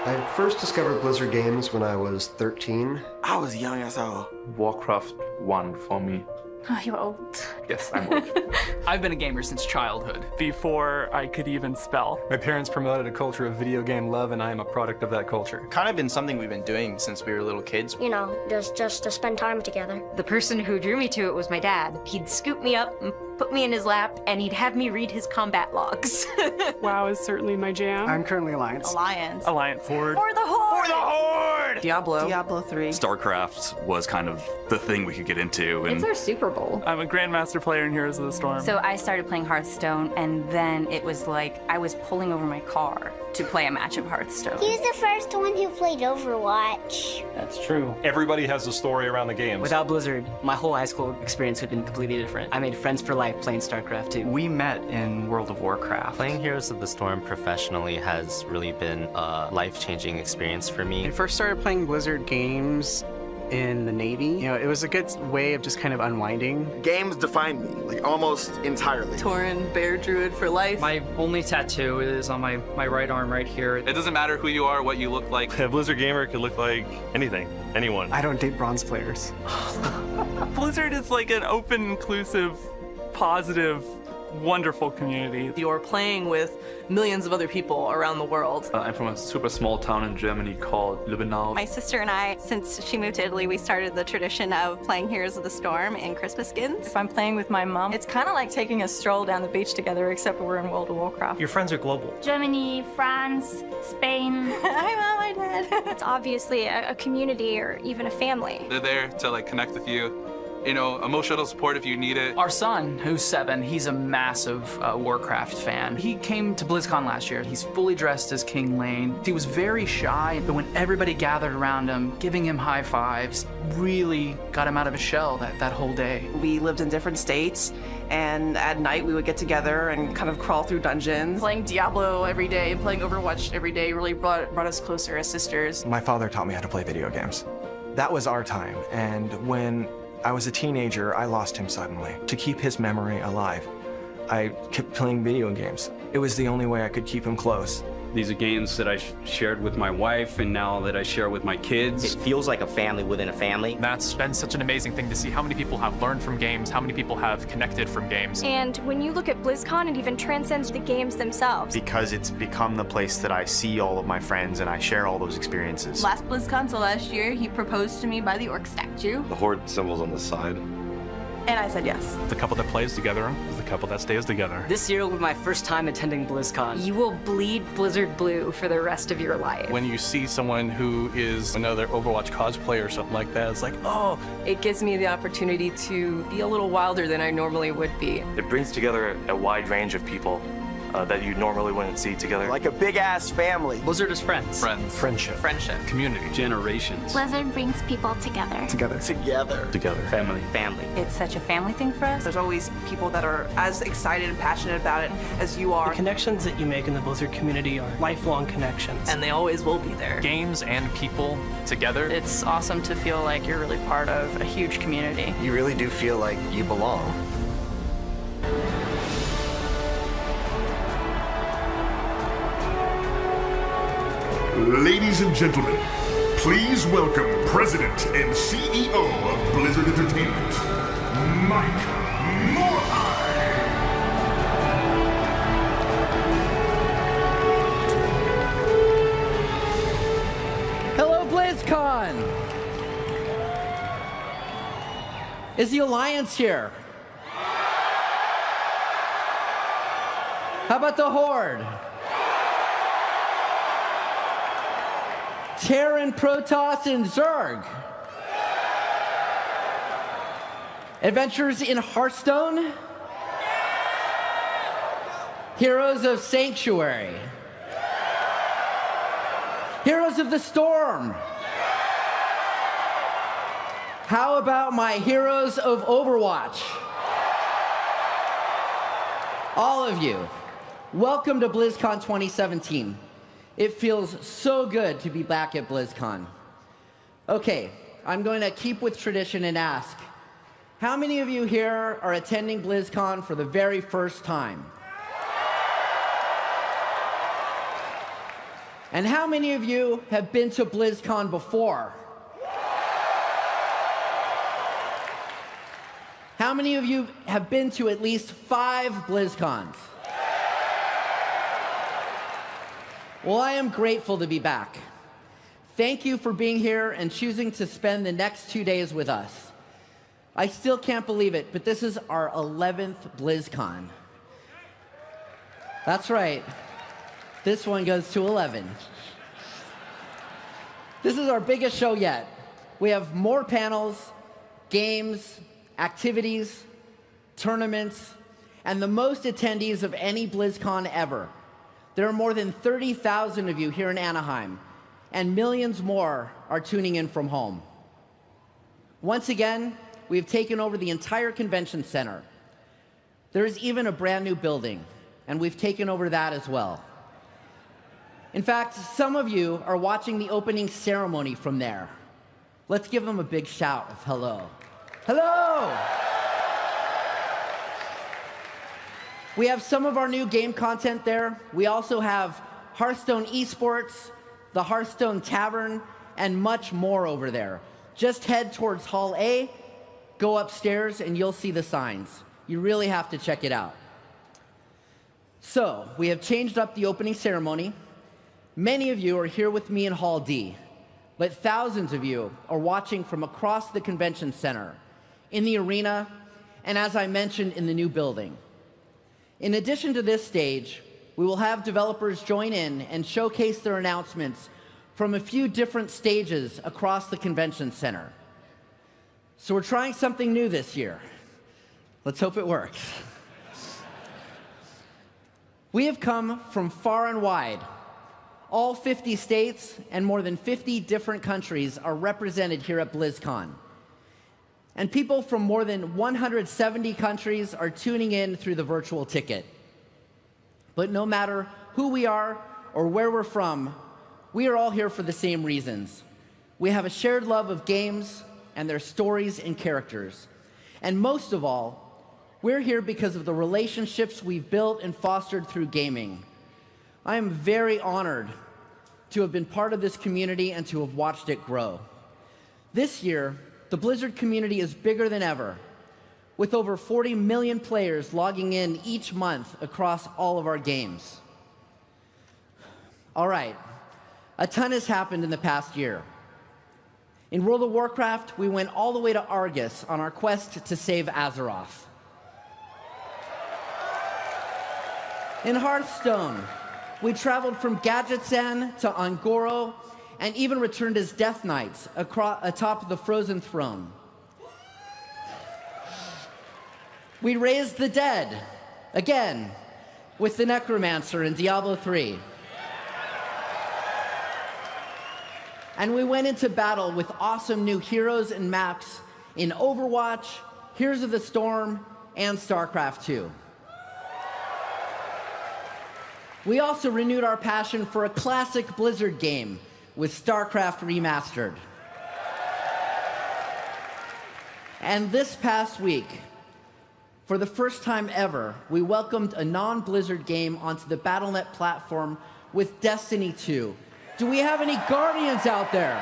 [SPEAKER 14] I first discovered Blizzard games when I was 13.
[SPEAKER 15] I was young as hell. Warcraft 1 for me.
[SPEAKER 13] Oh, you're old.
[SPEAKER 15] Yes, I'm old.
[SPEAKER 16] I've been a gamer since childhood, before I could even spell.
[SPEAKER 17] My parents promoted a culture of video game love, and I am a product of that culture.
[SPEAKER 18] Kind of been something we've been doing since we were little kids.
[SPEAKER 19] You know, just to spend time together.
[SPEAKER 20] The person who drew me to it was my dad. He'd scoop me up and put me in his lap, and he'd have me read his combat logs.
[SPEAKER 21] WoW is certainly my jam.
[SPEAKER 22] I'm currently Alliance.
[SPEAKER 21] Alliance.
[SPEAKER 16] Horde.
[SPEAKER 20] For the Horde!
[SPEAKER 15] For the Horde!
[SPEAKER 22] Diablo 3.
[SPEAKER 23] StarCraft was kind of the thing we could get into. And
[SPEAKER 20] It's our Super Bowl.
[SPEAKER 16] I'm a Grandmaster player in Heroes of the Storm.
[SPEAKER 20] So I started playing Hearthstone, and then it was like I was pulling over my car to play a match of Hearthstone.
[SPEAKER 19] He was the first one who played Overwatch.
[SPEAKER 17] That's true. Everybody has a story around the games.
[SPEAKER 22] Without Blizzard, my whole high school experience would have been completely different. I made friends for life playing StarCraft 2.
[SPEAKER 18] We met in World of Warcraft.
[SPEAKER 24] Playing Heroes of the Storm professionally has really been a life-changing experience for me.
[SPEAKER 22] I first started playing Blizzard games in the Navy. You know, it was a good way of just kind of unwinding.
[SPEAKER 15] Games defined me, like almost entirely.
[SPEAKER 21] Tauren, Bear Druid for life.
[SPEAKER 16] My only tattoo is on my right arm right here.
[SPEAKER 23] it doesn't matter who you are, what you look like.
[SPEAKER 17] A Blizzard gamer could look like anything, anyone.
[SPEAKER 22] I don't date bronze players.
[SPEAKER 16] Blizzard is like an open, inclusive, positive, wonderful community.
[SPEAKER 21] You're playing with millions of other people around the world.
[SPEAKER 23] I'm from a super small town in Germany called Lübbenau.
[SPEAKER 25] My sister and I, since she moved to Italy, we started the tradition of playing Heroes of the Storm in Christmas skins. If I'm playing with my mom, it's kind of like taking a stroll down the beach together, except we're in World of Warcraft.
[SPEAKER 17] Your friends are global.
[SPEAKER 19] Germany, France, Spain.
[SPEAKER 25] Hi, Mom, hi, Dad.
[SPEAKER 19] It's obviously a community or even a family.
[SPEAKER 23] They're there to like connect with you. You know, emotional support if you need it.
[SPEAKER 16] Our son, who's 7, he's a massive Warcraft fan. He came to BlizzCon last year. He's fully dressed as King Lane. He was very shy, but when everybody gathered around him, giving him high fives, really got him out of his shell that whole day.
[SPEAKER 21] We lived in different states, and at night we would get together and kind of crawl through dungeons. Playing Diablo every day and playing Overwatch every day really brought us closer as sisters.
[SPEAKER 22] My father taught me how to play video games. That was our time, and when I was a teenager, I lost him suddenly. To keep his memory alive, I kept playing video games. It was the only way I could keep him close.
[SPEAKER 26] These are games that I shared with my wife and now that I share with my kids.
[SPEAKER 27] It feels like a family within a family.
[SPEAKER 16] That's been such an amazing thing to see how many people have learned from games, how many people have connected from games.
[SPEAKER 19] And when you look at BlizzCon, it even transcends the games themselves.
[SPEAKER 18] Because it's become the place that I see all of my friends and I share all those experiences.
[SPEAKER 25] Last BlizzCon, so last year, he proposed to me by the orc statue.
[SPEAKER 23] The Horde symbol's on the side.
[SPEAKER 25] And I said yes.
[SPEAKER 23] The couple that plays together is the couple that stays together.
[SPEAKER 22] This year will be my first time attending BlizzCon.
[SPEAKER 20] You will bleed Blizzard blue for the rest of your life.
[SPEAKER 23] When you see someone who is another Overwatch cosplayer or something like that, it's like, oh.
[SPEAKER 21] It gives me the opportunity to be a little wilder than I normally would be.
[SPEAKER 27] It brings together a wide range of people that you normally wouldn't see together.
[SPEAKER 15] Like a big-ass family.
[SPEAKER 16] Blizzard is friends.
[SPEAKER 23] Friends.
[SPEAKER 22] Friendship.
[SPEAKER 16] Friendship.
[SPEAKER 23] Community.
[SPEAKER 16] Generations.
[SPEAKER 19] Blizzard brings people together.
[SPEAKER 22] Together.
[SPEAKER 23] Together.
[SPEAKER 27] Family.
[SPEAKER 25] It's such a family thing for us.
[SPEAKER 21] There's always people that are as excited and passionate about it as you are.
[SPEAKER 22] The connections that you make in the Blizzard community are lifelong connections.
[SPEAKER 21] And they always will be there.
[SPEAKER 16] Games and people together. It's awesome to feel like you're really part of a huge community.
[SPEAKER 18] You really do feel like you belong.
[SPEAKER 1] Ladies and gentlemen, please welcome President and CEO of Blizzard Entertainment, Mike
[SPEAKER 2] Hello, BlizzCon! Is the Alliance here? How about the Horde? Terran, Protoss, and Zerg. Adventures in Hearthstone? Heroes of Sanctuary. Heroes of the Storm. How about my Heroes of Overwatch? All of you, welcome to BlizzCon 2017. It feels so good to be back at BlizzCon. Okay, I'm going to keep with tradition and ask, how many of you here are attending BlizzCon for the very first time? And how many of you have been to BlizzCon before? How many of you have been to at least 5 BlizzCons? Well, I am grateful to be back. Thank you for being here and choosing to spend the next 2 days with us. I still can't believe it, but this is our 11th BlizzCon. That's right. This one goes to 11. This is our biggest show yet. We have more panels, games, activities, tournaments, and the most attendees of any BlizzCon ever. There are more than 30,000 of you here in Anaheim, and millions more are tuning in from home. Once again, we have taken over the entire convention center. There is even a brand new building, and we've taken over that as well. In fact, some of you are watching the opening ceremony from there. Let's give them a big shout of hello. Hello! We have some of our new game content there. We also have Hearthstone Esports, the Hearthstone Tavern, and much more over there. Just head towards Hall A, go upstairs, and you'll see the signs. You really have to check it out. So, we have changed up the opening ceremony. Many of you are here with me in Hall D, but thousands of you are watching from across the convention center, in the arena, and as I mentioned, in the new building. In addition to this stage, we will have developers join in and showcase their announcements from a few different stages across the convention center. So we're trying something new this year. Let's hope it works. We have come from far and wide. All 50 states and more than 50 different countries are represented here at BlizzCon. And people from more than 170 countries are tuning in through the virtual ticket. But no matter who we are or where we're from, we are all here for the same reasons. We have a shared love of games and their stories and characters. And most of all, we're here because of the relationships we've built and fostered through gaming. I am very honored to have been part of this community and to have watched it grow. This year, the Blizzard community is bigger than ever, with over 40 million players logging in each month across all of our games. All right, a ton has happened in the past year. In World of Warcraft, we went all the way to Argus on our quest to save Azeroth. In Hearthstone, we traveled from Gadgetzan to Angoro and even returned as Death Knights atop the Frozen Throne. We raised the dead, again, with the Necromancer in Diablo 3. And we went into battle with awesome new heroes and maps in Overwatch, Heroes of the Storm, and StarCraft 2. We also renewed our passion for a classic Blizzard game with StarCraft Remastered. And this past week, for the first time ever, we welcomed a non-Blizzard game onto the Battle.net platform with Destiny 2. Do we have any Guardians out there?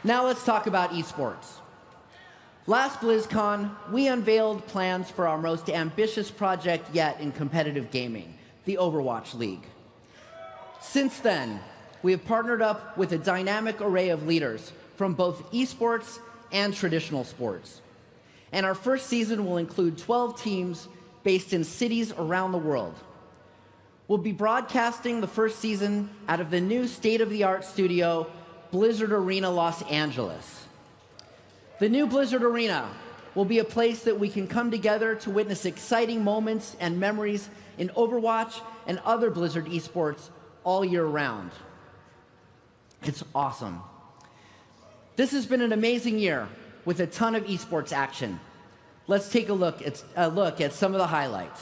[SPEAKER 2] Now let's talk about esports. Last BlizzCon, we unveiled plans for our most ambitious project yet in competitive gaming, the Overwatch League. Since then, we have partnered up with a dynamic array of leaders from both esports and traditional sports. And our first season will include 12 teams based in cities around the world. We'll be broadcasting the first season out of the new state-of-the-art studio, Blizzard Arena Los Angeles. The new Blizzard Arena will be a place that we can come together to witness exciting moments and memories in Overwatch and other Blizzard esports all year round. It's awesome. This has been an amazing year with a ton of esports action. Let's take a look at some of the highlights.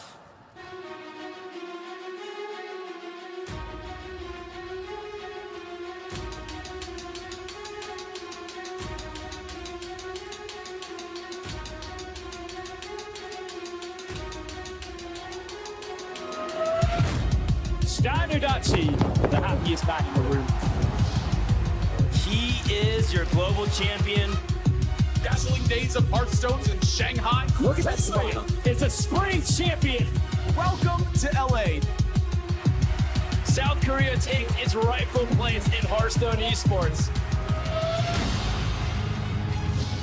[SPEAKER 3] Nudachi, the happiest man in the room.
[SPEAKER 7] He is your global champion.
[SPEAKER 3] Dazzling days of Hearthstones in Shanghai. Look at that smile. It's a spring champion. Welcome to LA. South Korea takes its rightful place in Hearthstone esports.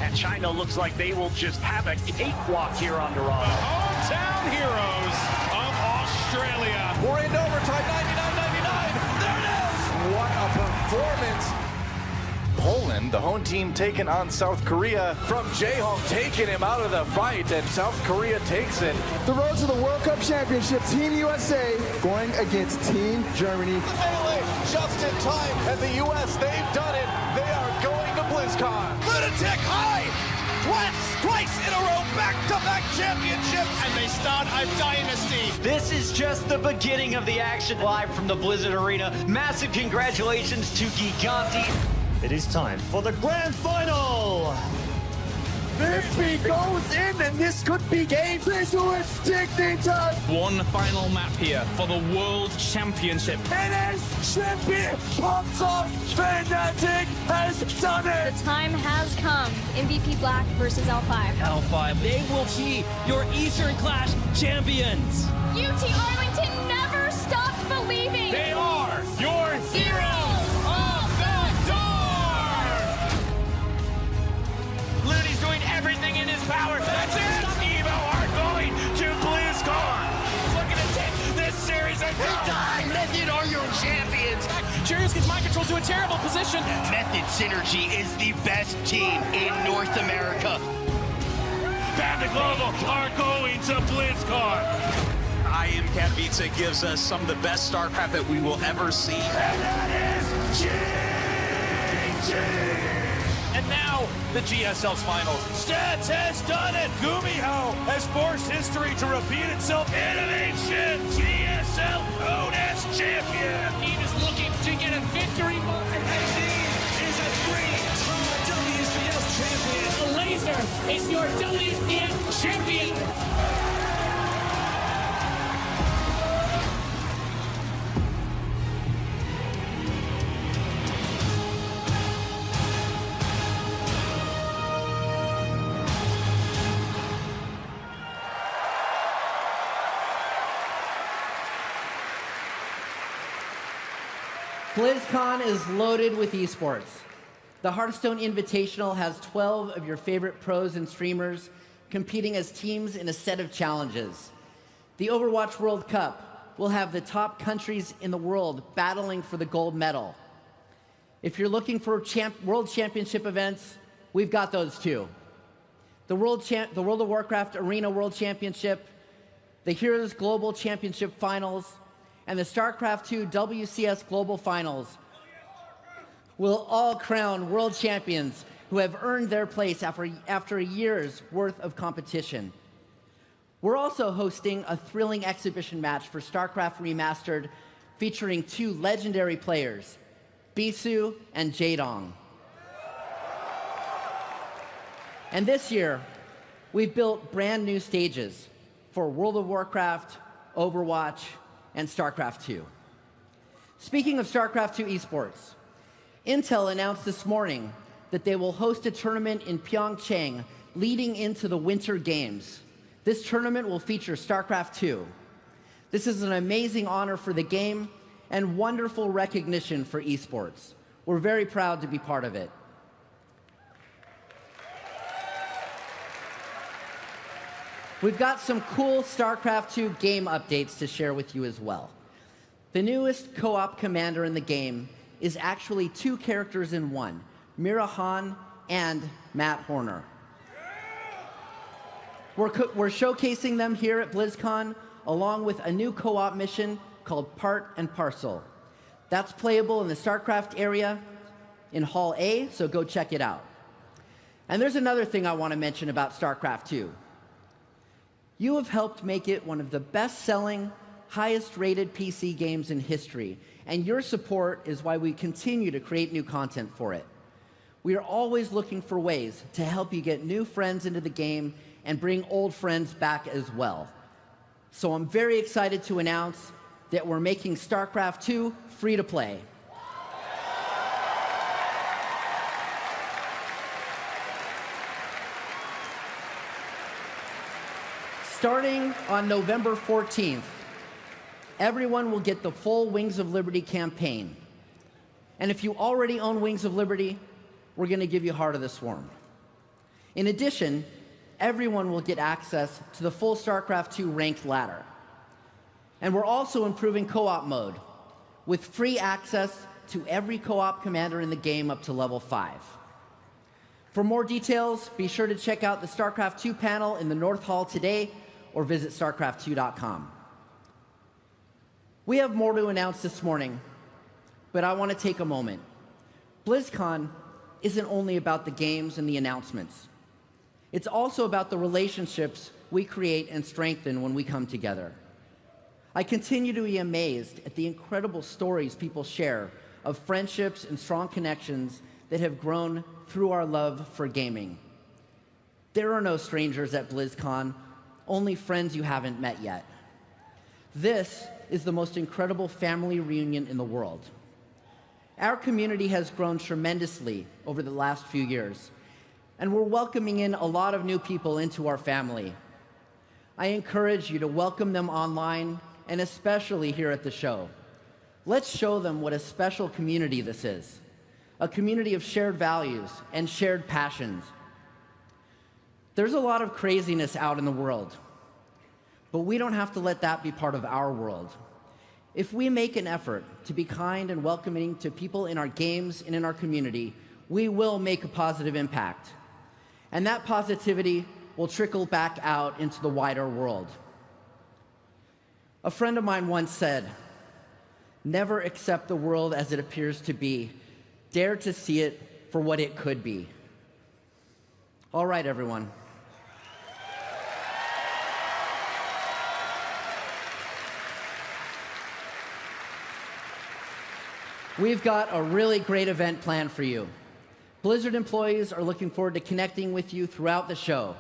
[SPEAKER 3] And China looks like they will just have a cakewalk here on Dorado. The hometown heroes of Australia.
[SPEAKER 8] We're in overtime, 99-99. There it is! What a performance. Poland, the home team taking on South Korea. From J-Home taking him out of the fight, and South Korea takes it.
[SPEAKER 5] The road to the World Cup Championship, Team USA going against Team Germany.
[SPEAKER 8] The melee just in time, and the US, they've done it. They are going to BlizzCon. Lunatic high! Twice in a row, back-to-back championships,
[SPEAKER 7] And they start a dynasty. This is just the beginning of the action. Live from the Blizzard Arena. Massive congratulations to Giganti.
[SPEAKER 3] It is time for the grand final.
[SPEAKER 8] 50 goes in, and this could be game. Visual Dignitas.
[SPEAKER 3] One final map here for the World Championship.
[SPEAKER 8] It is champion. Pops off. Fnatic has done it.
[SPEAKER 19] The time has come. MVP Black versus L5.
[SPEAKER 3] L5, they will be your Eastern Clash champions.
[SPEAKER 19] UT Arlington never stopped believing.
[SPEAKER 3] They are your heroes of the Dark. Looney's doing everything in his power. That's it. Evo are going to BlizzCon. Looking to take this series and
[SPEAKER 7] Method are your champions.
[SPEAKER 3] Cheers gets mind control to a terrible position.
[SPEAKER 7] Method Synergy is the best team in North America.
[SPEAKER 3] Bandit Global are going to BlizzCon.
[SPEAKER 7] I Am Katowice gives us some of the best StarCraft that we will ever see.
[SPEAKER 3] And that is GG. And now, the GSL's finals. Stats has done it. Gumiho has forced history to repeat itself. Innovation, GSL Owners champion. He is looking to get a victory. And he is a 3-time WCS champion. The Laser is your WCS champion.
[SPEAKER 2] BlizzCon is loaded with esports. The Hearthstone Invitational has 12 of your favorite pros and streamers competing as teams in a set of challenges. The Overwatch World Cup will have the top countries in the world battling for the gold medal. If you're looking for World Championship events, we've got those too. The World of Warcraft Arena World Championship, the Heroes Global Championship Finals, and the StarCraft II WCS Global Finals will all crown world champions who have earned their place after a year's worth of competition. We're also hosting a thrilling exhibition match for StarCraft Remastered featuring two legendary players, Bisu and Jaedong. And this year, we've built brand new stages for World of Warcraft, Overwatch, and StarCraft II. Speaking of StarCraft II esports, Intel announced this morning that they will host a tournament in Pyeongchang leading into the Winter Games. This tournament will feature StarCraft 2. This is an amazing honor for the game and wonderful recognition for esports. We're very proud to be part of it. We've got some cool StarCraft 2 game updates to share with you as well. The newest co-op commander in the game is actually 2 characters in one, Mira Han and Matt Horner. We're showcasing them here at BlizzCon, along with a new co-op mission called Part and Parcel. That's playable in the StarCraft area in Hall A, so go check it out. And there's another thing I want to mention about StarCraft 2. You have helped make it one of the best-selling, highest-rated PC games in history, and your support is why we continue to create new content for it. We are always looking for ways to help you get new friends into the game and bring old friends back as well. So I'm very excited to announce that we're making StarCraft 2 free to play. Starting on November 14th, everyone will get the full Wings of Liberty campaign. And if you already own Wings of Liberty, we're going to give you Heart of the Swarm. In addition, everyone will get access to the full StarCraft 2 ranked ladder. And we're also improving co-op mode with free access to every co-op commander in the game up to level 5. For more details, be sure to check out the StarCraft 2 panel in the North Hall today or visit StarCraft2.com. We have more to announce this morning, but I want to take a moment. BlizzCon isn't only about the games and the announcements. It's also about the relationships we create and strengthen when we come together. I continue to be amazed at the incredible stories people share of friendships and strong connections that have grown through our love for gaming. There are no strangers at BlizzCon, only friends you haven't met yet. This is the most incredible family reunion in the world. Our community has grown tremendously over the last few years, and we're welcoming in a lot of new people into our family. I encourage you to welcome them online, and especially here at the show. Let's show them what a special community this is, a community of shared values and shared passions. There's a lot of craziness out in the world, but we don't have to let that be part of our world. If we make an effort to be kind and welcoming to people in our games and in our community, we will make a positive impact. And that positivity will trickle back out into the wider world. A friend of mine once said, "Never accept the world as it appears to be. Dare to see it for what it could be." All right, everyone. We've got a really great event planned for you. Blizzard employees are looking forward to connecting with you throughout the show.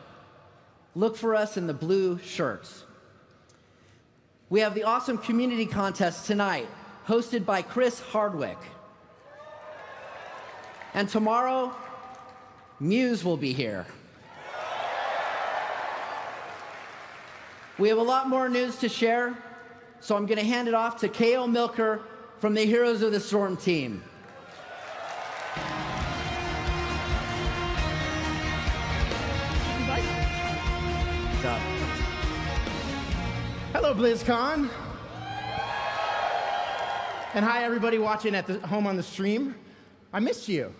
[SPEAKER 2] Look for us in the blue shirts. We have the awesome community contest tonight, hosted by Chris Hardwick. And tomorrow, Muse will be here. We have a lot more news to share, so I'm going to hand it off to K.O. Milker from the Heroes of the Storm team.
[SPEAKER 4] Hello, BlizzCon. And hi, everybody watching at home on the stream. I missed you.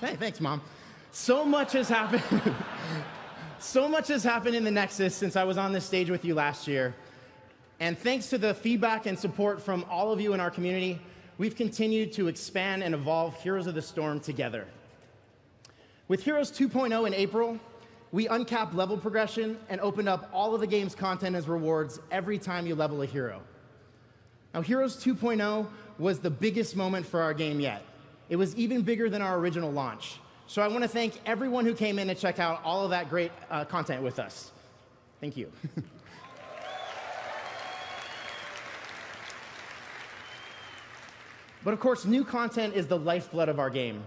[SPEAKER 4] Hey, thanks, Mom. So much has happened. So much has happened in the Nexus since I was on this stage with you last year. And thanks to the feedback and support from all of you in our community, we've continued to expand and evolve Heroes of the Storm together. With Heroes 2.0 in April, we uncapped level progression and opened up all of the game's content as rewards every time you level a hero. Now, Heroes 2.0 was the biggest moment for our game yet. It was even bigger than our original launch. So I want to thank everyone who came in to check out all of that great content with us. Thank you. But of course, new content is the lifeblood of our game.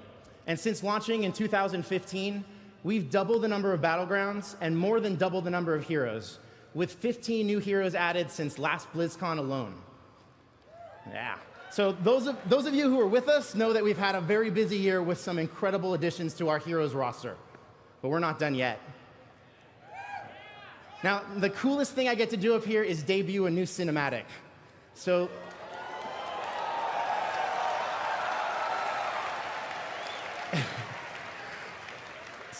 [SPEAKER 4] And since launching in 2015, we've doubled the number of battlegrounds and more than doubled the number of heroes, with 15 new heroes added since last BlizzCon alone. Yeah. So those of you who are with us know that we've had a very busy year with some incredible additions to our heroes roster. But we're not done yet. Now, the coolest thing I get to do up here is debut a new cinematic. So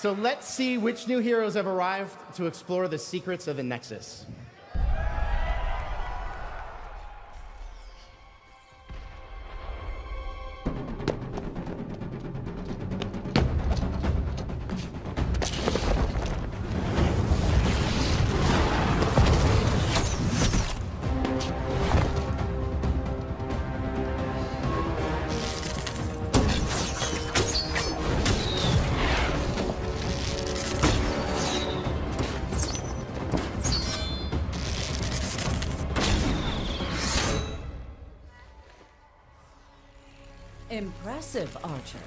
[SPEAKER 4] let's see which new heroes have arrived to explore the secrets of the Nexus.
[SPEAKER 6] Impressive, Archer.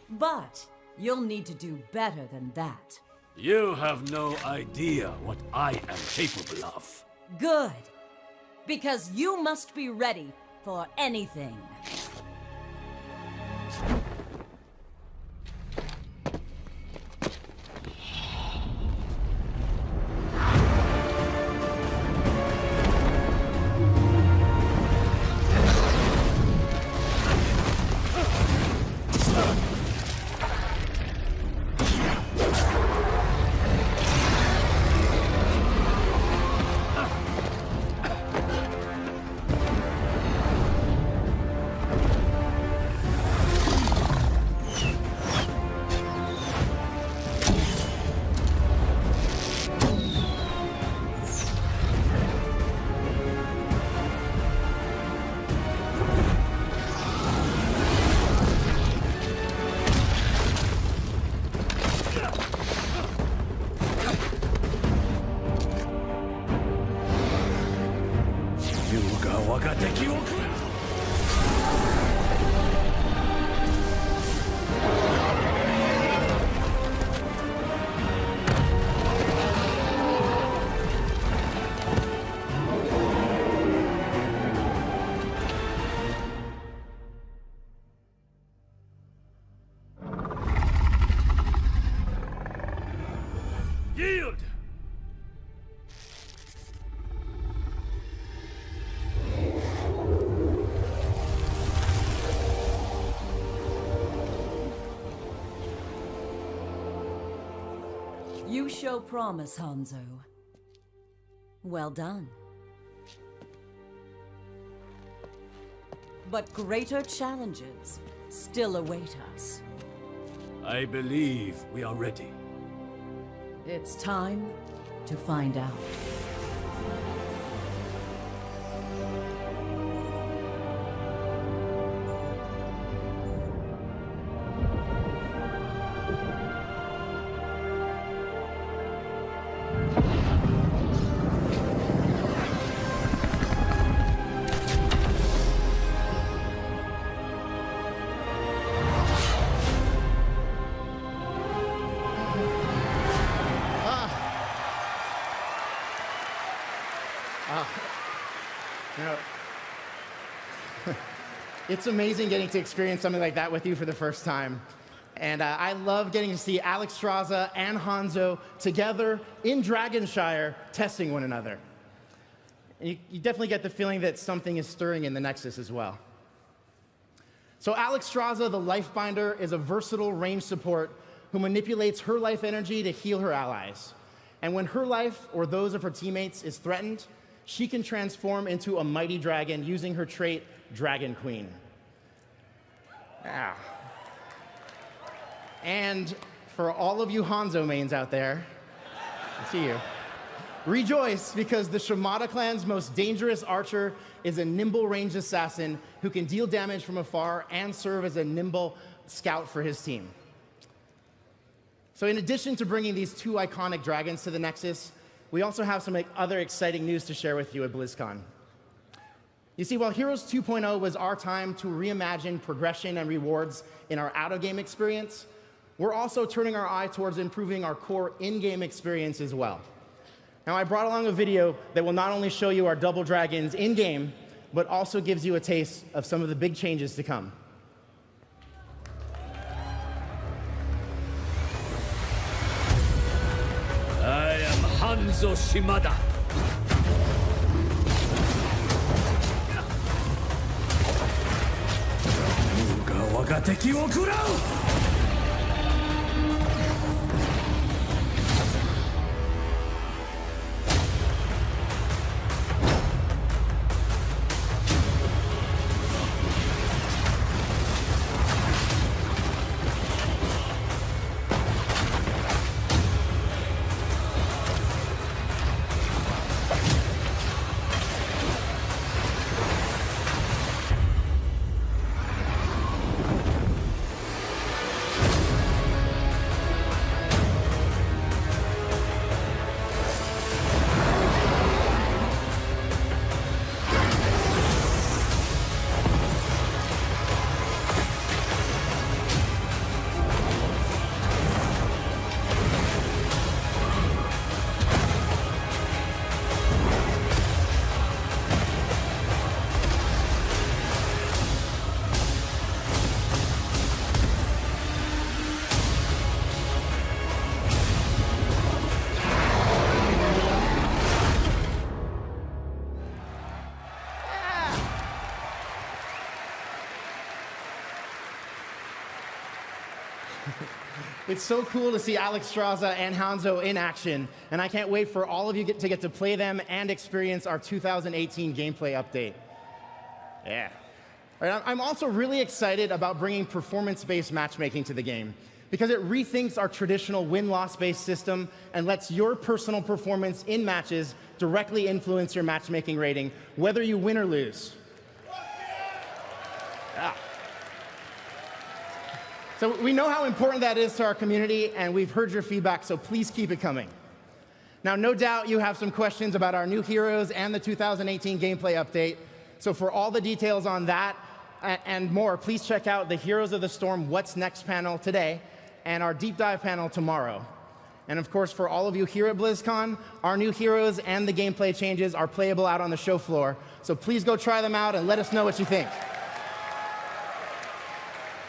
[SPEAKER 6] But you'll need to do better than that.
[SPEAKER 3] You have no idea what I am capable of.
[SPEAKER 6] Good. Because you must be ready for anything.
[SPEAKER 3] Yield!
[SPEAKER 6] You show promise, Hanzo. Well done. But greater challenges still await us.
[SPEAKER 3] I believe we are ready.
[SPEAKER 6] It's time to find out.
[SPEAKER 4] It's amazing getting to experience something like that with you for the first time. And I love getting to see Alex Straza and Hanzo together in Dragonshire testing one another. And you definitely get the feeling that something is stirring in the Nexus as well. So Alex Straza, the Lifebinder, is a versatile range support who manipulates her life energy to heal her allies. And when her life or those of her teammates is threatened, she can transform into a mighty dragon using her trait, Dragon Queen. Yeah. And for all of you Hanzo mains out there, I see you. Rejoice, because the Shimada clan's most dangerous archer is a nimble ranged assassin who can deal damage from afar and serve as a nimble scout for his team. So in addition to bringing these two iconic dragons to the Nexus, we also have some other exciting news to share with you at BlizzCon. You see, while Heroes 2.0 was our time to reimagine progression and rewards in our out-of-game experience, we're also turning our eye towards improving our core in-game experience as well. Now, I brought along a video that will not only show you our Double Dragons in-game, but also gives you a taste of some of the big changes to come.
[SPEAKER 9] I am Hanzo Shimada. 我が敵を食らう。
[SPEAKER 4] It's so cool to see Alex Straza and Hanzo in action, and I can't wait for all of you to get to play them and experience our 2018 gameplay update. Yeah. All right, I'm also really excited about bringing performance-based matchmaking to the game, because it rethinks our traditional win-loss-based system and lets your personal performance in matches directly influence your matchmaking rating, whether you win or lose. Yeah. So we know how important that is to our community, and we've heard your feedback, so please keep it coming. Now, no doubt you have some questions about our new heroes and the 2018 gameplay update. So for all the details on that and more, please check out the Heroes of the Storm What's Next panel today and our deep dive panel tomorrow. And of course, for all of you here at BlizzCon, our new heroes and the gameplay changes are playable out on the show floor. So please go try them out and let us know what you think.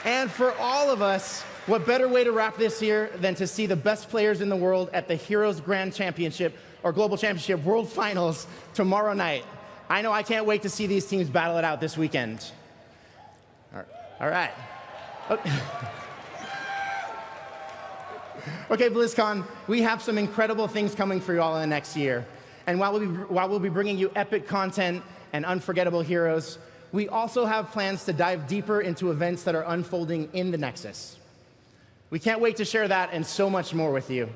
[SPEAKER 4] And for all of us, what better way to wrap this year than to see the best players in the world at the Heroes Grand Championship or Global Championship World Finals tomorrow night. I know I can't wait to see these teams battle it out this weekend. All right. Okay, BlizzCon, we have some incredible things coming for you all in the next year. And while we'll be bringing you epic content and unforgettable heroes, we also have plans to dive deeper into events that are unfolding in the Nexus. We can't wait to share that and so much more with you.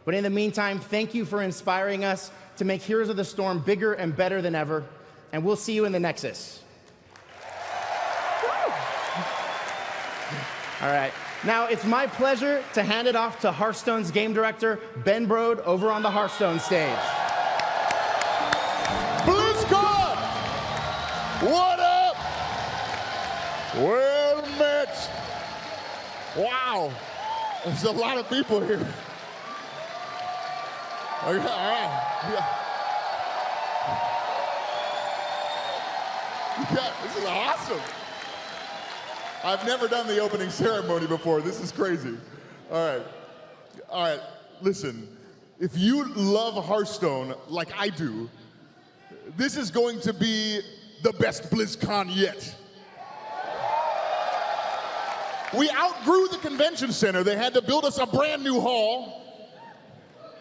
[SPEAKER 4] But in the meantime, thank you for inspiring us to make Heroes of the Storm bigger and better than ever, and we'll see you in the Nexus. All right. Now, it's my pleasure to hand it off to Hearthstone's game director, Ben Brode, over on the Hearthstone stage.
[SPEAKER 1] BlizzCon! What up? Well met. Wow. There's a lot of people here. All right. Yeah, this is awesome. I've never done the opening ceremony before. This is crazy. All right, listen. If you love Hearthstone like I do, this is going to be the best BlizzCon yet. We outgrew the convention center. They had to build us a brand new hall.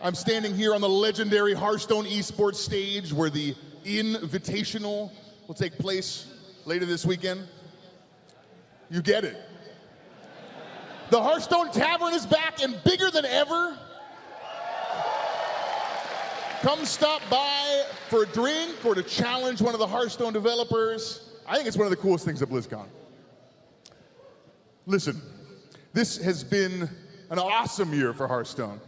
[SPEAKER 1] I'm standing here on the legendary Hearthstone esports stage where the Invitational will take place later this weekend. You get it. The Hearthstone Tavern is back and bigger than ever. Come stop by for a drink or to challenge one of the Hearthstone developers. I think it's one of the coolest things at BlizzCon. Listen, this has been an awesome year for Hearthstone.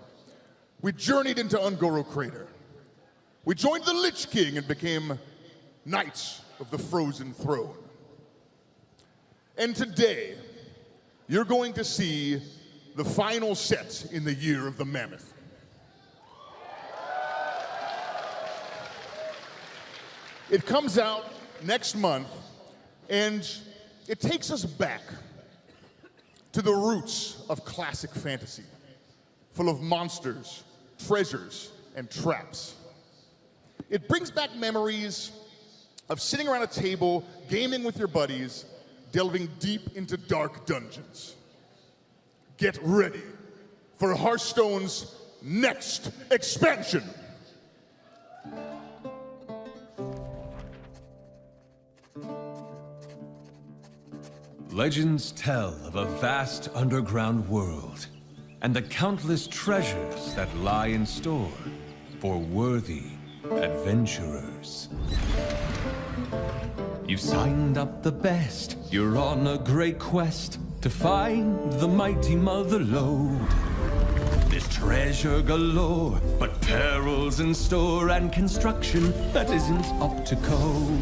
[SPEAKER 1] We journeyed into Ungoro Crater. We joined the Lich King and became Knights of the Frozen Throne. And today, you're going to see the final set in the Year of the Mammoth. It comes out next month, and it takes us back to the roots of classic fantasy, full of monsters, treasures, and traps. It brings back memories of sitting around a table, gaming with your buddies, delving deep into dark dungeons. Get ready for Hearthstone's next expansion.
[SPEAKER 9] Legends tell of a vast underground world and the countless treasures that lie in store for worthy adventurers. You've signed up the best. You're on a great quest to find the mighty mother lode. There's treasure galore, but perils in store and construction that isn't up to code.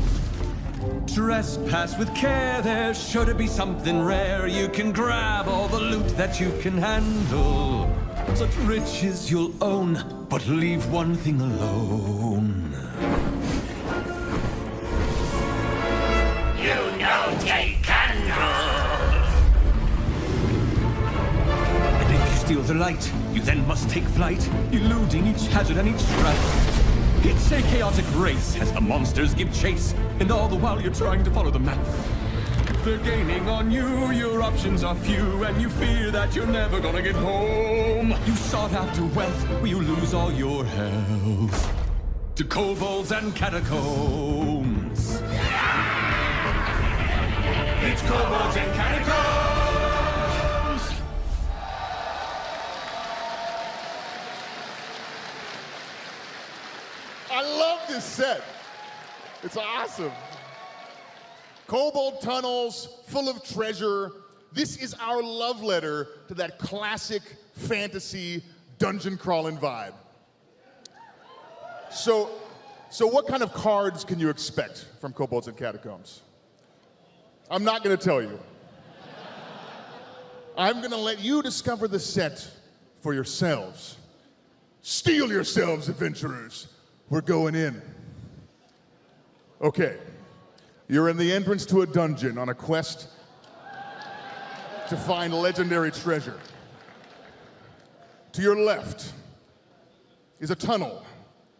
[SPEAKER 9] Trespass with care, there's sure to be something rare. You can grab all the loot that you can handle. Such riches you'll own, but leave one thing alone.
[SPEAKER 3] You know take handle.
[SPEAKER 9] And if you steal the light, you then must take flight, eluding each hazard and each trap. It's a chaotic race as the monsters give chase, and all the while you're trying to follow the map. They're gaining on you, your options are few, and you fear that you're never gonna get home. You sought after wealth, will you lose all your health to kobolds and catacombs? It's kobolds and catacombs!
[SPEAKER 1] I love this set. It's awesome. Kobold tunnels full of treasure. This is our love letter to that classic fantasy dungeon crawling vibe. So what kind of cards can you expect from Kobolds and Catacombs? I'm not gonna tell you. I'm gonna let you discover the set for yourselves. Steel yourselves, adventurers. We're going in. Okay, you're in the entrance to a dungeon on a quest to find legendary treasure. To your left is a tunnel.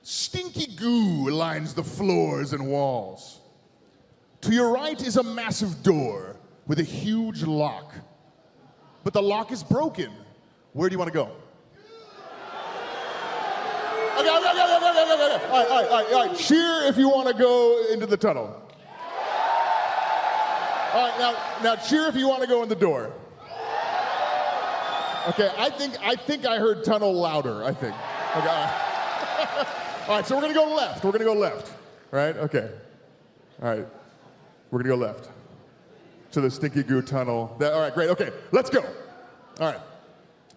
[SPEAKER 1] Stinky goo lines the floors and walls. To your right is a massive door with a huge lock. But the lock is broken. Where do you want to go? Okay. All right. Cheer if you want to go into the tunnel. All right, now cheer if you want to go in the door. Okay, I think I heard tunnel louder, I think. Okay, all right, so we're gonna go left. We're gonna go left, right? Okay. All right, we're gonna go left to the Stinky Goo tunnel. All right, great, okay, let's go. All right.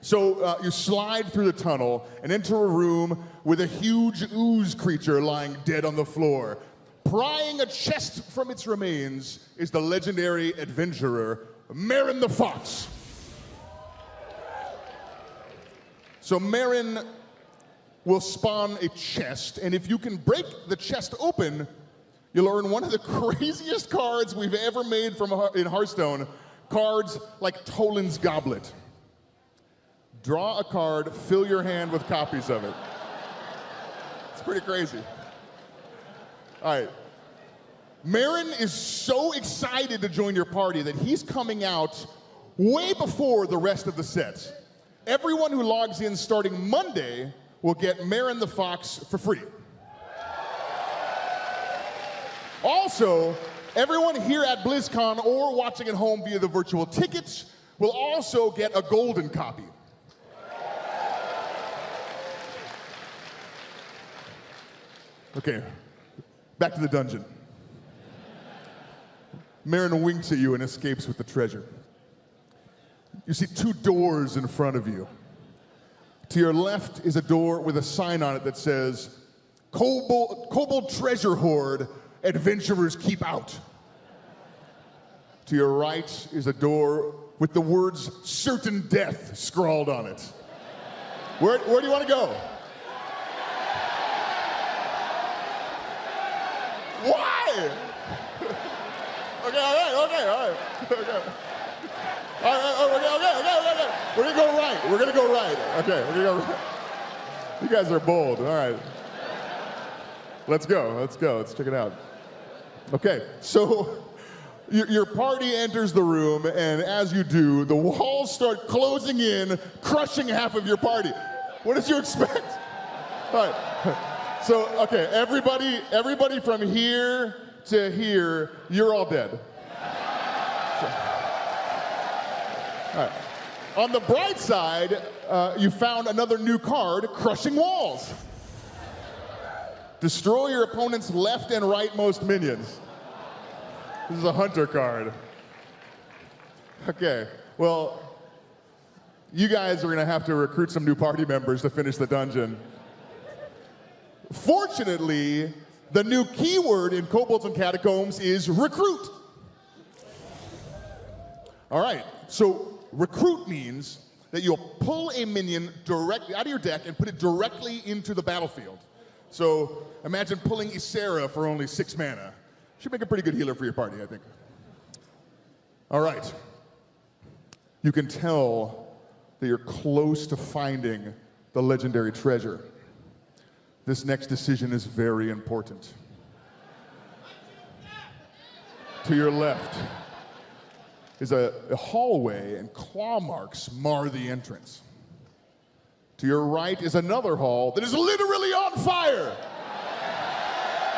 [SPEAKER 1] So you slide through the tunnel and enter a room with a huge ooze creature lying dead on the floor. Prying a chest from its remains is the legendary adventurer, Marin the Fox. So Marin will spawn a chest, and if you can break the chest open, you'll earn one of the craziest cards we've ever made in Hearthstone, cards like Toland's Goblet. Draw a card, fill your hand with copies of it. It's pretty crazy. All right. Marin is so excited to join your party that he's coming out way before the rest of the sets. Everyone who logs in starting Monday will get Marin the Fox for free. Also, everyone here at BlizzCon or watching at home via the virtual tickets will also get a golden copy. Okay, back to the dungeon. Marin winks at you and escapes with the treasure. You see two doors in front of you. To your left is a door with a sign on it that says, Kobold Treasure Hoard adventurers keep out. To your right is a door with the words certain death scrawled on it. Where do you want to go? Why? Okay, all right. Okay. Okay. We're gonna go right. Okay, we're gonna go right. You guys are bold. All right. Let's go. Let's check it out. Okay, so your party enters the room, and as you do, the walls start closing in, crushing half of your party. What did you expect? All right. So, okay, everybody from here to here, you're all dead. All right. On the bright side, you found another new card, Crushing Walls. Destroy your opponent's left and rightmost minions. This is a hunter card. Okay, well, you guys are gonna have to recruit some new party members to finish the dungeon. Fortunately, the new keyword in Kobolds and Catacombs is recruit. All right, so recruit means that you'll pull a minion directly out of your deck and put it directly into the battlefield. So imagine pulling Ysera for only 6 mana. Should make a pretty good healer for your party, I think. All right. You can tell that you're close to finding the legendary treasure. This next decision is very important. To your left is a hallway, and claw marks mar the entrance. To your right is another hall that is literally on fire.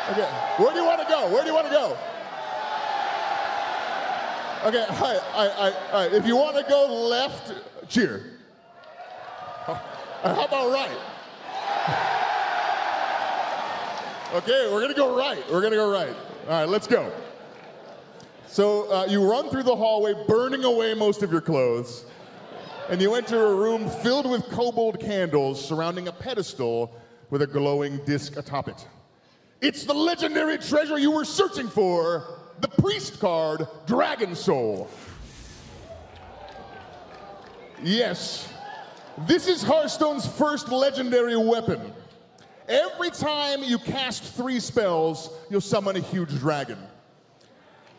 [SPEAKER 1] Okay, where do you want to go? Okay, all right. If you want to go left, cheer. How about right? Okay, we're gonna go right. All right, let's go. So you run through the hallway, burning away most of your clothes, and you enter a room filled with kobold candles surrounding a pedestal with a glowing disc atop it. It's the legendary treasure you were searching for, the priest card, Dragon Soul. Yes, this is Hearthstone's first legendary weapon. Every time you cast 3 spells, you'll summon a huge dragon.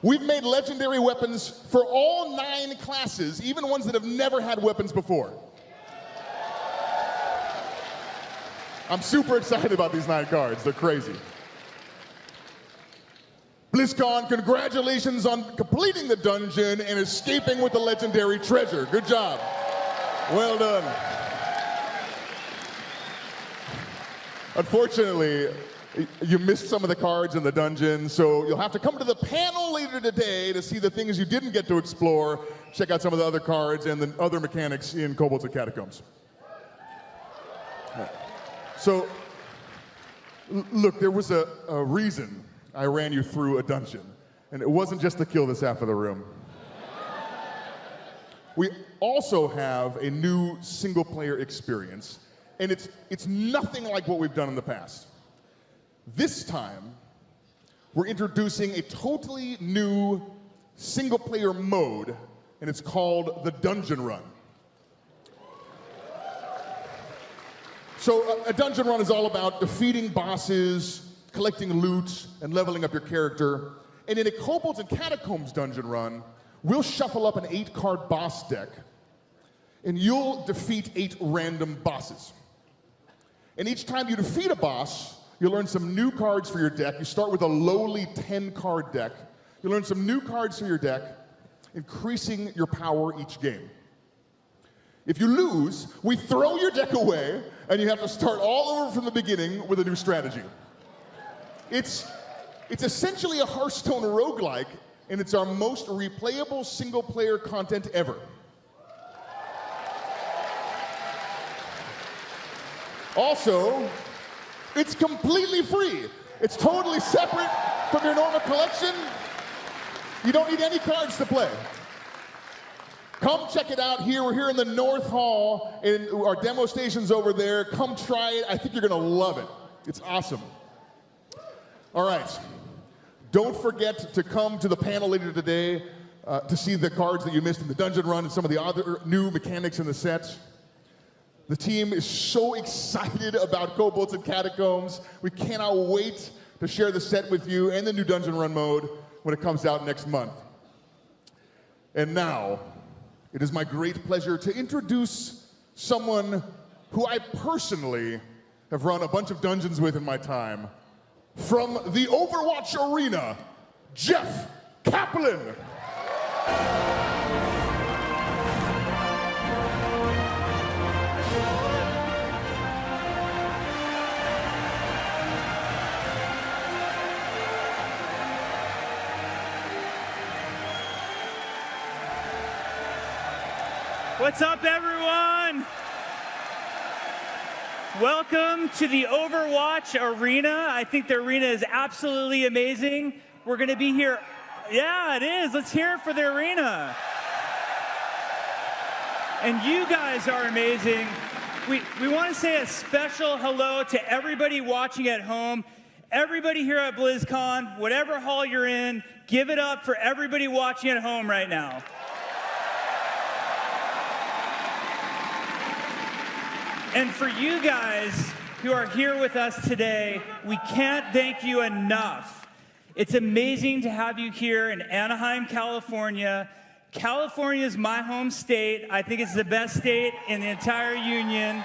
[SPEAKER 1] We've made legendary weapons for all 9 classes, even ones that have never had weapons before. I'm super excited about these 9 cards. They're crazy. Blizzcon, congratulations on completing the dungeon and escaping with the legendary treasure. Good job. Well done. Unfortunately, you missed some of the cards in the dungeon, so you'll have to come to the panel later today to see the things you didn't get to explore, check out some of the other cards and the other mechanics in Kobolds and Catacombs. So, look, there was a reason I ran you through a dungeon, and it wasn't just to kill this half of the room. We also have a new single-player experience, and it's nothing like what we've done in the past. This time, we're introducing a totally new single-player mode, and it's called the Dungeon Run. So a dungeon run is all about defeating bosses, collecting loot, and leveling up your character. And in a Kobolds and Catacombs dungeon run, we'll shuffle up an 8-card boss deck, and you'll defeat 8 random bosses. And each time you defeat a boss, you'll learn some new cards for your deck. You start with a lowly 10-card deck. You'll learn some new cards for your deck, increasing your power each game. If you lose, we throw your deck away, and you have to start all over from the beginning with a new strategy. It's essentially a Hearthstone roguelike, and it's our most replayable single-player content ever. Also, it's completely free. It's totally separate from your normal collection. You don't need any cards to play. Come check it out here. We're here in the North Hall, and our demo station's over there. Come try it. I think you're gonna love it. It's awesome. All right. Don't forget to come to the panel later today to see the cards that you missed in the dungeon run and some of the other new mechanics in the set. The team is so excited about Kobolds and Catacombs. We cannot wait to share the set with you and the new dungeon run mode when it comes out next month. And now, it is my great pleasure to introduce someone who I personally have run a bunch of dungeons with in my time. From the Overwatch Arena, Jeff Kaplan.
[SPEAKER 10] What's up, everyone? Welcome to the Overwatch Arena. I think the arena is absolutely amazing. We're going to be here. Yeah, it is. Let's hear it for the arena. And you guys are amazing. We want to say a special hello to everybody watching at home, everybody here at BlizzCon, whatever hall you're in, give it up for everybody watching at home right now. And for you guys who are here with us today, we can't thank you enough. It's amazing to have you here in Anaheim, California. California is my home state. I think it's the best state in the entire union.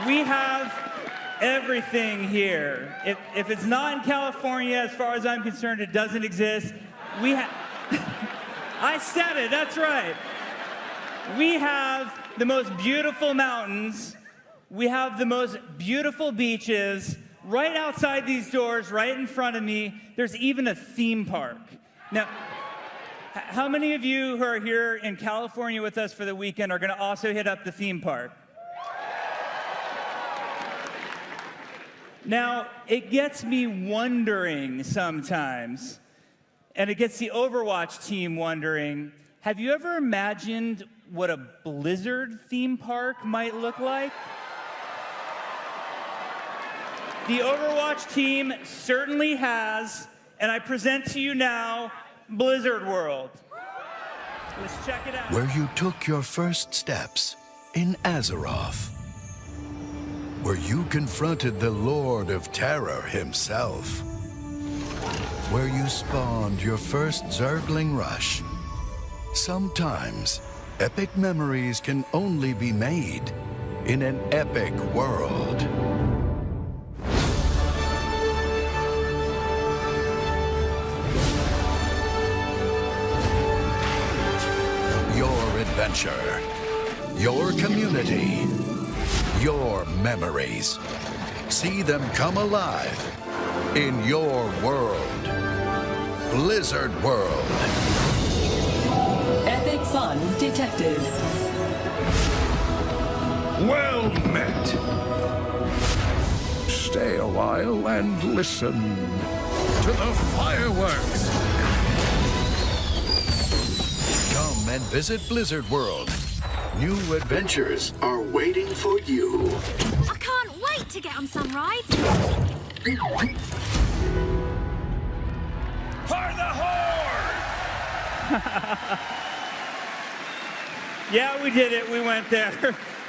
[SPEAKER 10] We have everything here. If it's not in California, as far as I'm concerned, it doesn't exist. I said it, that's right. We have the most beautiful mountains. We have the most beautiful beaches. Right outside these doors, right in front of me, there's even a theme park. Now, how many of you who are here in California with us for the weekend are going to also hit up the theme park? Now, it gets me wondering sometimes, and it gets the Overwatch team wondering, have you ever imagined what a Blizzard theme park might look like? The Overwatch team certainly has, and I present to you now Blizzard World. Let's check it out.
[SPEAKER 11] Where you took your first steps in Azeroth. Where you confronted the Lord of Terror himself. Where you spawned your first Zergling rush. Sometimes, epic memories can only be made in an epic world. Your adventure, your community, your memories. See them come alive in your world. Blizzard World.
[SPEAKER 12] Epic fun detected.
[SPEAKER 11] Well met. Stay a while and listen to the fireworks. Come and visit Blizzard World. New adventures are waiting for you.
[SPEAKER 13] I can't wait to get on some rides.
[SPEAKER 10] For the Horde! Yeah, we did it. We went there.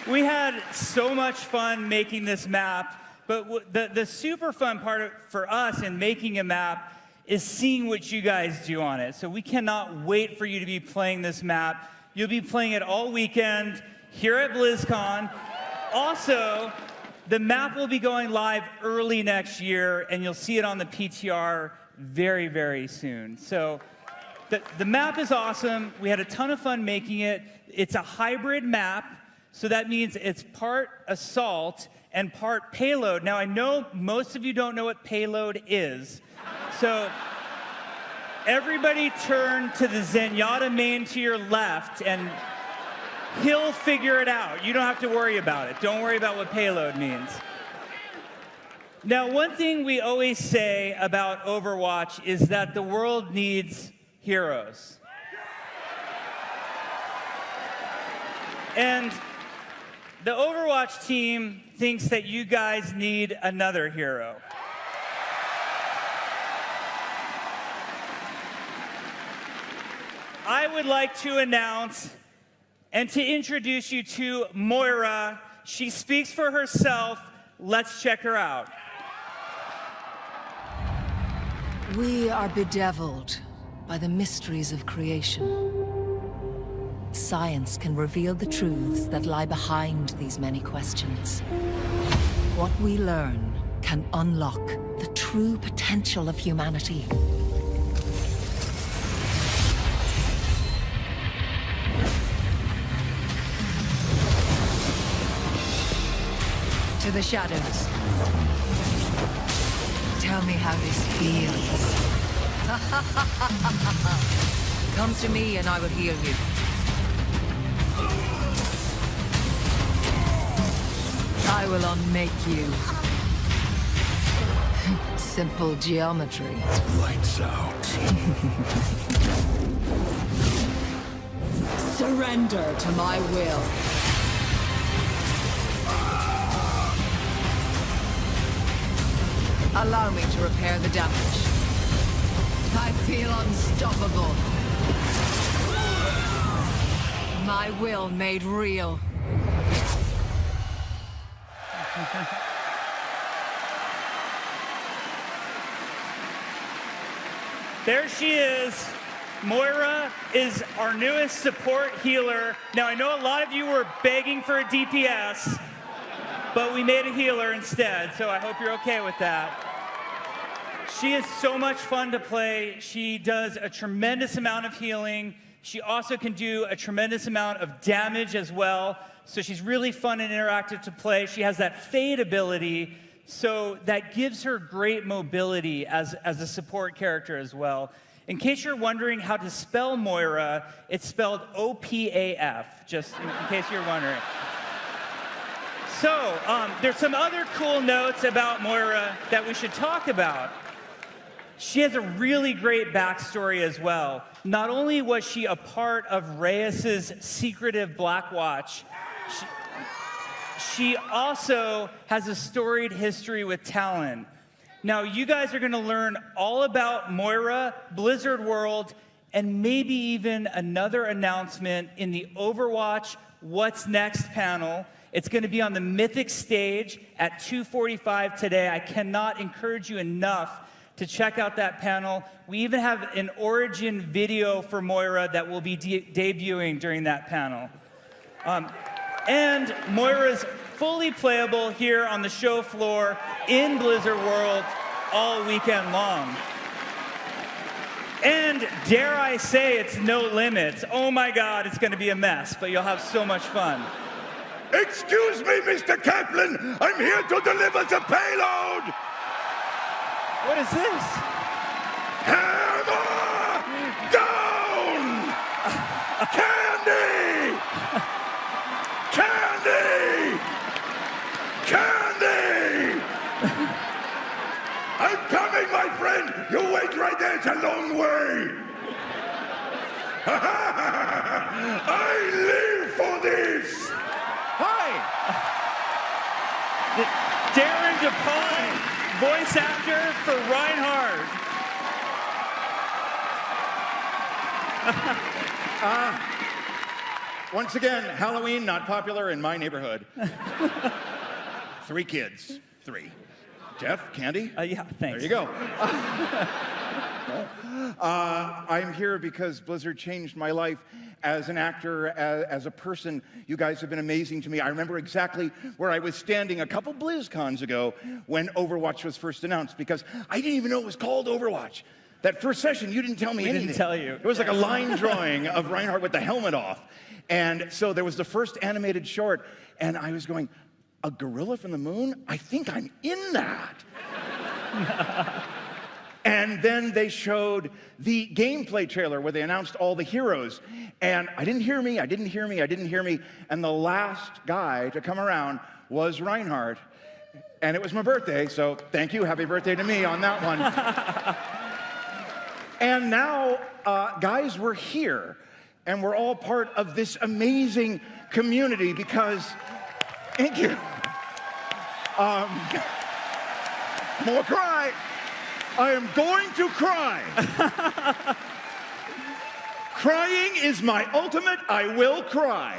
[SPEAKER 10] We had so much fun making this map, but the super fun part for us in making a map is seeing what you guys do on it. So we cannot wait for you to be playing this map. You'll be playing it all weekend here at BlizzCon. Also, the map will be going live early next year, and you'll see it on the PTR very, very soon. So the map is awesome. We had a ton of fun making it. It's a hybrid map, so that means it's part assault and part payload. Now, I know most of you don't know what payload is, so everybody turn to the Zenyatta main to your left, and he'll figure it out. You don't have to worry about it. Don't worry about what payload means. Now, one thing we always say about Overwatch is that the world needs heroes. And the Overwatch team thinks that you guys need another hero. I would like to announce and to introduce you to Moira. She speaks for herself. Let's check her out.
[SPEAKER 14] We are bedeviled by the mysteries of creation. Science can reveal the truths that lie behind these many questions. What we learn can unlock the true potential of humanity. To the shadows. Tell me how this feels. Come to me and I will heal you. I will unmake you. Simple geometry.
[SPEAKER 11] Lights out.
[SPEAKER 14] Surrender to my will. Allow me to repair the damage. I feel unstoppable. My will made real.
[SPEAKER 10] There she is. Moira is our newest support healer. Now, I know a lot of you were begging for a DPS, but we made a healer instead, so I hope you're okay with that. She is so much fun to play. She does a tremendous amount of healing. She also can do a tremendous amount of damage as well. So she's really fun and interactive to play. She has that fade ability, so that gives her great mobility as a support character as well. In case you're wondering how to spell Moira, it's spelled O-P-A-F, just in case you're wondering. So there's some other cool notes about Moira that we should talk about. She has a really great backstory as well. Not only was she a part of Reyes's secretive Black Watch, she also has a storied history with Talon. Now, you guys are going to learn all about Moira, Blizzard World, and maybe even another announcement in the Overwatch What's Next panel. It's going to be on the Mythic stage at 2:45 today. I cannot encourage you enough to check out that panel. We even have an origin video for Moira that will be debuting during that panel. And Moira's fully playable here on the show floor in Blizzard World all weekend long. And dare I say, it's no limits. Oh my God, it's going to be a mess, but you'll have so much fun.
[SPEAKER 15] Excuse me, Mr. Kaplan. I'm here to deliver the payload.
[SPEAKER 10] What is this?
[SPEAKER 15] Hammer down! Candy! Candy! Candy! I'm coming, my friend! You wait right there, it's a long way! I live for this!
[SPEAKER 10] Hi! Darren DePaul, voice actor for Reinhardt.
[SPEAKER 15] Once again, Halloween not popular in my neighborhood. 3 kids. 3. Jeff, Candy?
[SPEAKER 10] Yeah, thanks.
[SPEAKER 15] There you go. I'm here because Blizzard changed my life as an actor, as a person. You guys have been amazing to me. I remember exactly where I was standing a couple BlizzCons ago when Overwatch was first announced, because I didn't even know it was called Overwatch. That first session, you didn't tell me anything.
[SPEAKER 10] We didn't tell you.
[SPEAKER 15] It was like a line drawing of Reinhardt with the helmet off. And so there was the first animated short, and I was going, a gorilla from the moon? I think I'm in that. And then they showed the gameplay trailer where they announced all the heroes. And I didn't hear me. And the last guy to come around was Reinhardt. And it was my birthday, so thank you. Happy birthday to me on that one. And now, guys, we're here. And we're all part of this amazing community because, thank you. More cry. I am going to cry. Crying is my ultimate, I will cry.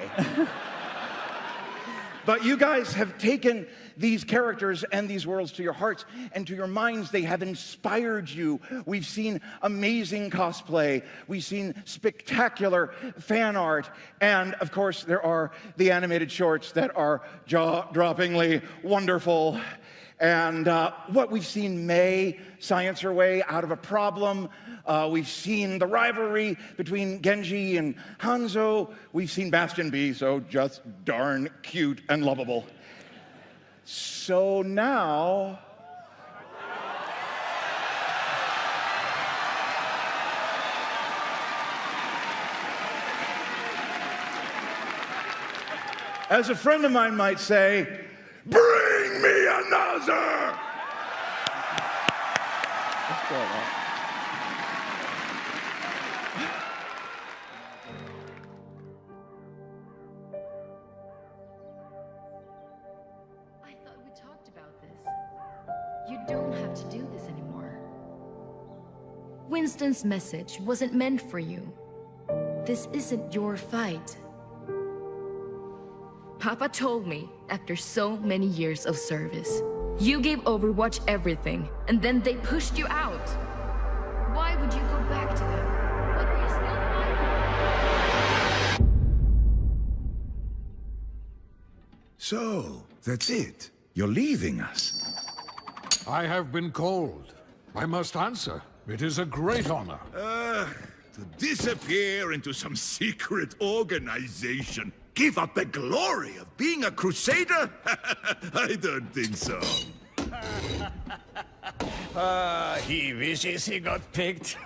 [SPEAKER 15] But you guys have taken these characters and these worlds to your hearts and to your minds. They have inspired you. We've seen amazing cosplay. We've seen spectacular fan art. And of course, there are the animated shorts that are jaw-droppingly wonderful. And what we've seen May science her way out of a problem. We've seen the rivalry between Genji and Hanzo. We've seen Bastion be so just darn cute and lovable. So now, as a friend of mine might say, bring me another! Let's go, man.
[SPEAKER 17] You don't have to do this anymore. Winston's message wasn't meant for you. This isn't your fight. Papa told me after so many years of service, you gave Overwatch everything, and then they pushed you out. Why would you go back to them? What were you still fighting?
[SPEAKER 20] So, that's it. You're leaving us.
[SPEAKER 23] I have been called. I must answer. It is a great honor.
[SPEAKER 20] To disappear into some secret organization. Give up the glory of being a crusader? I don't think so.
[SPEAKER 3] He wishes he got picked.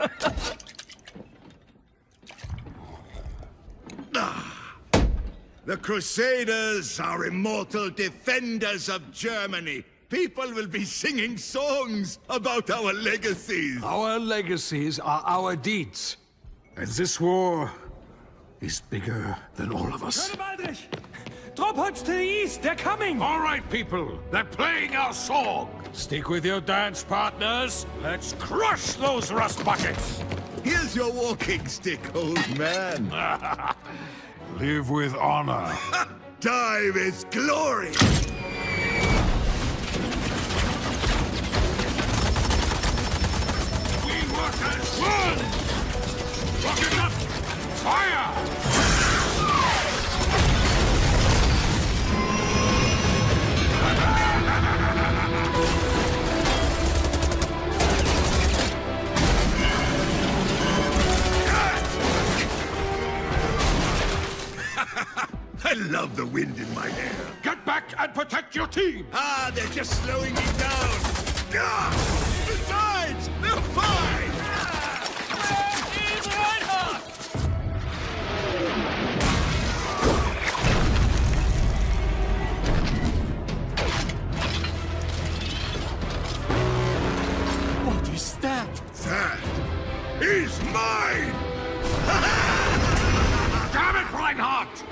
[SPEAKER 20] The Crusaders are immortal defenders of Germany. People will be singing songs about our legacies.
[SPEAKER 23] Our legacies are our deeds. And this war is bigger than all of us.
[SPEAKER 3] Drop pods to the east, they're coming!
[SPEAKER 23] All right, people, they're playing our song. Stick with your dance partners. Let's crush those rust buckets.
[SPEAKER 20] Here's your walking stick, old man.
[SPEAKER 23] Live with honor.
[SPEAKER 20] Die with glory.
[SPEAKER 23] Run! Rocket up! Fire!
[SPEAKER 20] I love the wind in my hair.
[SPEAKER 23] Get back and protect your team!
[SPEAKER 20] They're just slowing me down. Besides, they're fine!
[SPEAKER 3] What is that?
[SPEAKER 20] That is mine!
[SPEAKER 23] Damn it, Reinhardt!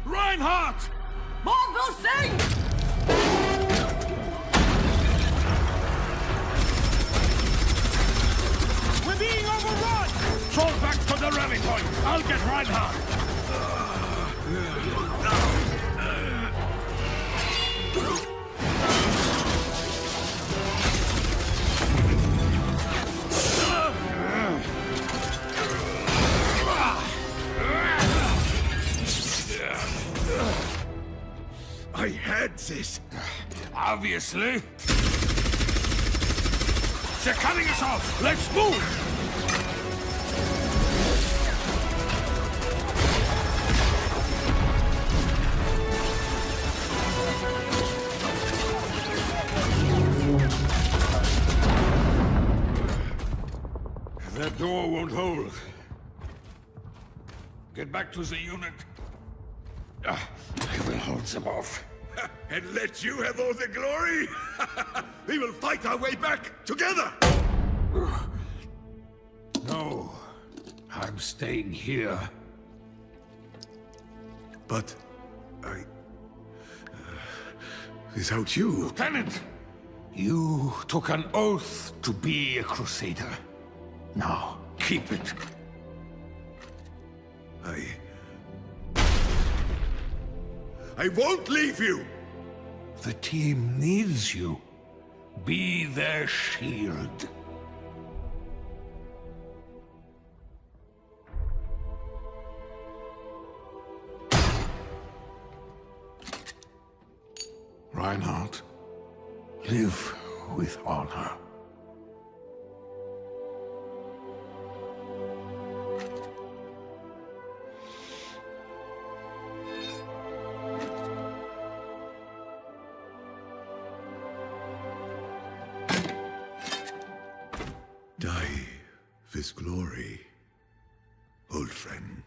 [SPEAKER 23] Reinhardt!
[SPEAKER 3] Marvel sing!
[SPEAKER 23] We're being overrun! Fall back to the rally point. I'll get Reinhardt.
[SPEAKER 20] I had this.
[SPEAKER 23] Obviously. They're cutting us off. Let's move! That door won't hold. Get back to the unit. I will hold them off.
[SPEAKER 20] And let you have all the glory? We will fight our way back together!
[SPEAKER 23] No, I'm staying here.
[SPEAKER 20] But without you...
[SPEAKER 23] Lieutenant, you took an oath to be a Crusader. Now, keep it.
[SPEAKER 20] I won't leave you!
[SPEAKER 23] The team needs you. Be their shield. Reinhardt, live with honor.
[SPEAKER 20] Die with glory, old friend.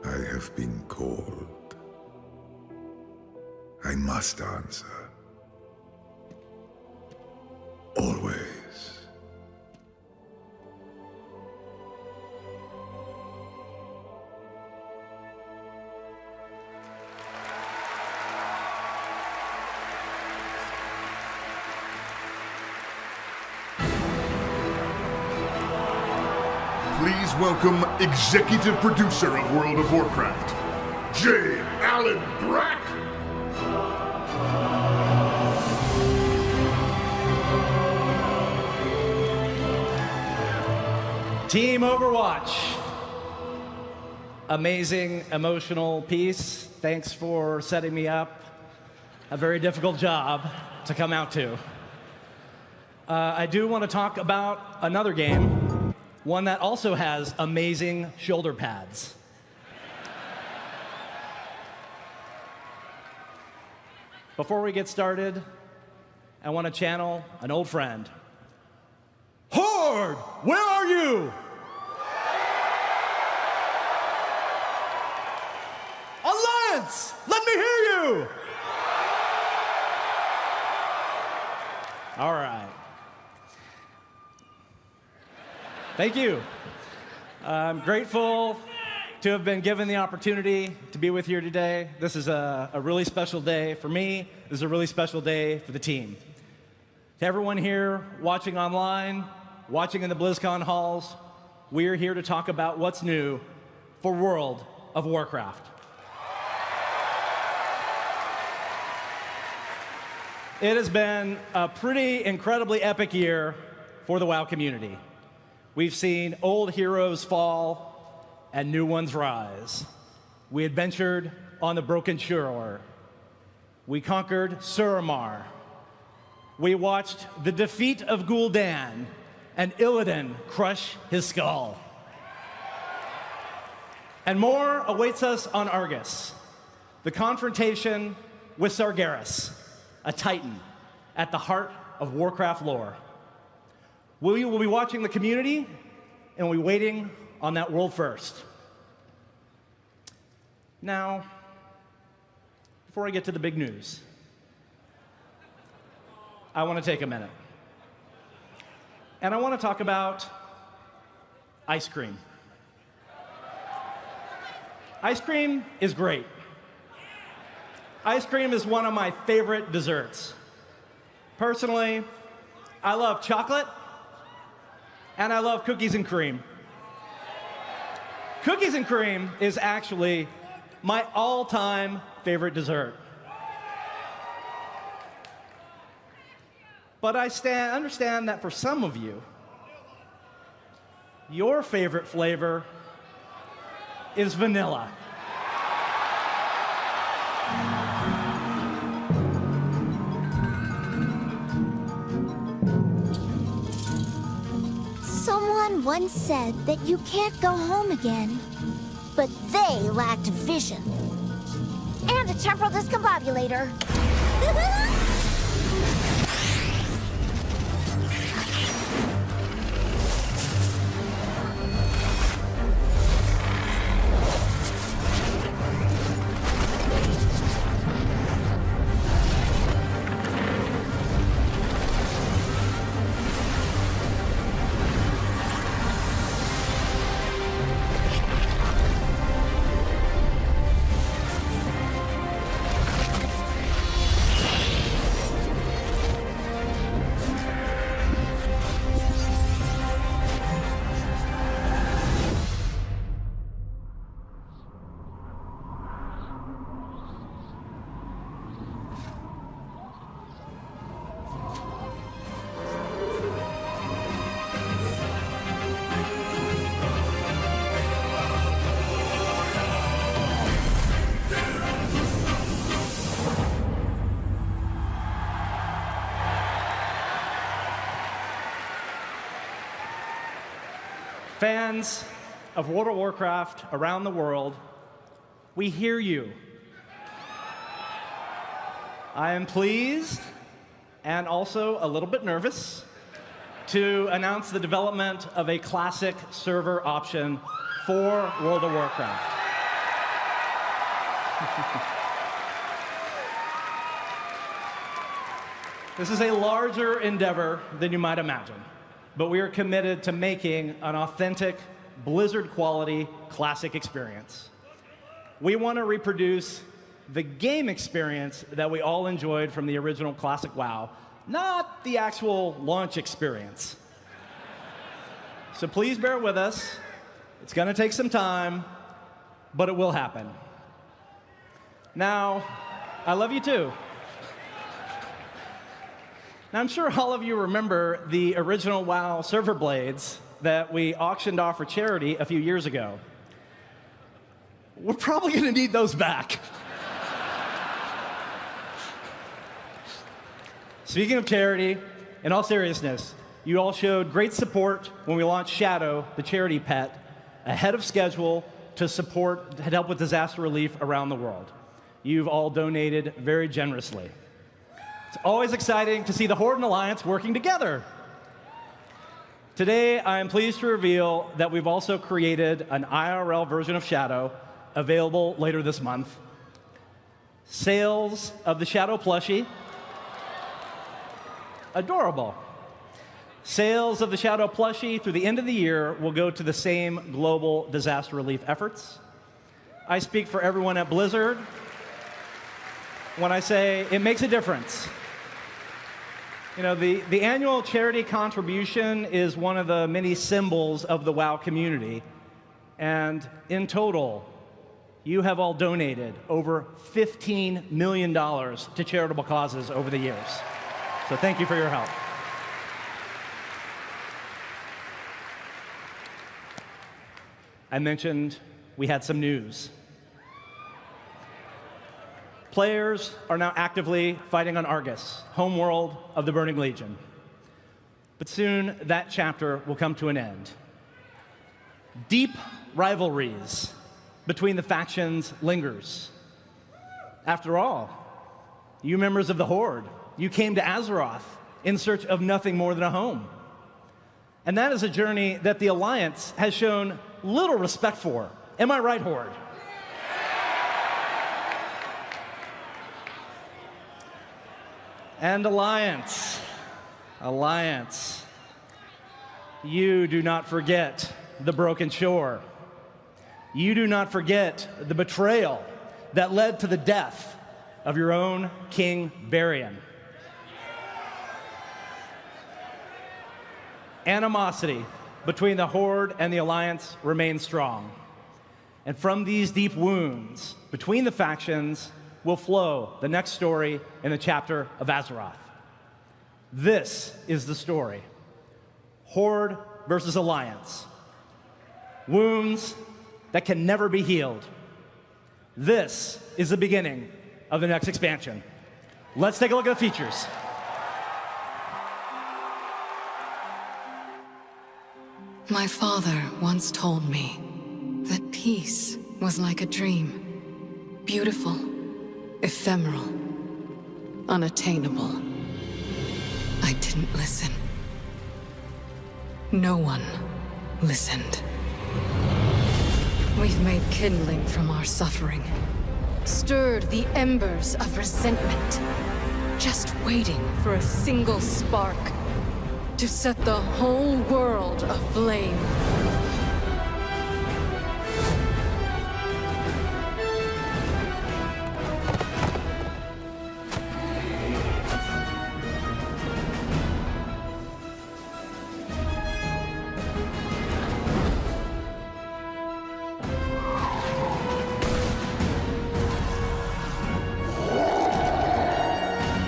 [SPEAKER 20] I have been called. I must answer. Always.
[SPEAKER 1] Please welcome executive producer of World of Warcraft, J. Allen Brack.
[SPEAKER 16] Team Overwatch. Amazing, emotional piece. Thanks for setting me up. A very difficult job to come out to. I do want to talk about another game, one that also has amazing shoulder pads. Before we get started, I want to channel an old friend. Horde, where are you? Alliance, let me hear you! All right. Thank you. I'm grateful to have been given the opportunity to be with you today. This is a really special day for me. This is a really special day for the team. To everyone here watching online, watching in the Blizzcon halls, we're here to talk about what's new for World of Warcraft. It has been a pretty incredibly epic year for the WoW community. We've seen old heroes fall and new ones rise. We adventured on the Broken Shore. We conquered Suramar. We watched the defeat of Gul'dan and Illidan crush his skull. And more awaits us on Argus. the confrontation with Sargeras, a titan at the heart of Warcraft lore. We will be watching the community, and we'll be waiting on that world first. Now, before I get to the big news, I want to take a minute. And I want to talk about ice cream. Ice cream is great. Ice cream is one of my favorite desserts. Personally, I love chocolate, and I love cookies and cream. Cookies and cream is actually my all-time favorite dessert. But I understand that for some of you, your favorite flavor is vanilla.
[SPEAKER 18] Someone once said that you can't go home again, but they lacked vision. And a temporal discombobulator.
[SPEAKER 16] Fans of World of Warcraft around the world, we hear you. I am pleased and also a little bit nervous to announce the development of a classic server option for World of Warcraft. This is a larger endeavor than you might imagine, but we are committed to making an authentic, Blizzard-quality classic experience. We want to reproduce the game experience that we all enjoyed from the original classic WoW, not the actual launch experience. So please bear with us. It's going to take some time, but it will happen. Now, I love you too. Now, I'm sure all of you remember the original WoW server blades that we auctioned off for charity a few years ago. We're probably going to need those back. Speaking of charity, in all seriousness, you all showed great support when we launched Shadow, the charity pet, ahead of schedule to help with disaster relief around the world. You've all donated very generously. It's always exciting to see the Horde and Alliance working together. Today, I am pleased to reveal that we've also created an IRL version of Shadow available later this month. Sales of the Shadow plushie, adorable. Sales of the Shadow plushie through the end of the year will go to the same global disaster relief efforts. I speak for everyone at Blizzard when I say it makes a difference. You know, the annual charity contribution is one of the many symbols of the WoW community. And in total, you have all donated over $15 million to charitable causes over the years. So thank you for your help. I mentioned we had some news. Players are now actively fighting on Argus, homeworld of the Burning Legion. But soon, that chapter will come to an end. Deep rivalries between the factions lingers. After all, you members of the Horde, you came to Azeroth in search of nothing more than a home. And that is a journey that the Alliance has shown little respect for. Am I right, Horde? And Alliance, you do not forget the broken shore. You do not forget the betrayal that led to the death of your own King Varian. Animosity between the Horde and the Alliance remains strong. And from these deep wounds between the factions will flow the next story in the chapter of Azeroth. This is the story. Horde versus Alliance. Wounds that can never be healed. This is the beginning of the next expansion. Let's take a look at the features.
[SPEAKER 14] My father once told me that peace was like a dream. Beautiful, ephemeral, unattainable. I didn't listen. No one listened. We've made kindling from our suffering. Stirred the embers of resentment. Just waiting for a single spark to set the whole world aflame.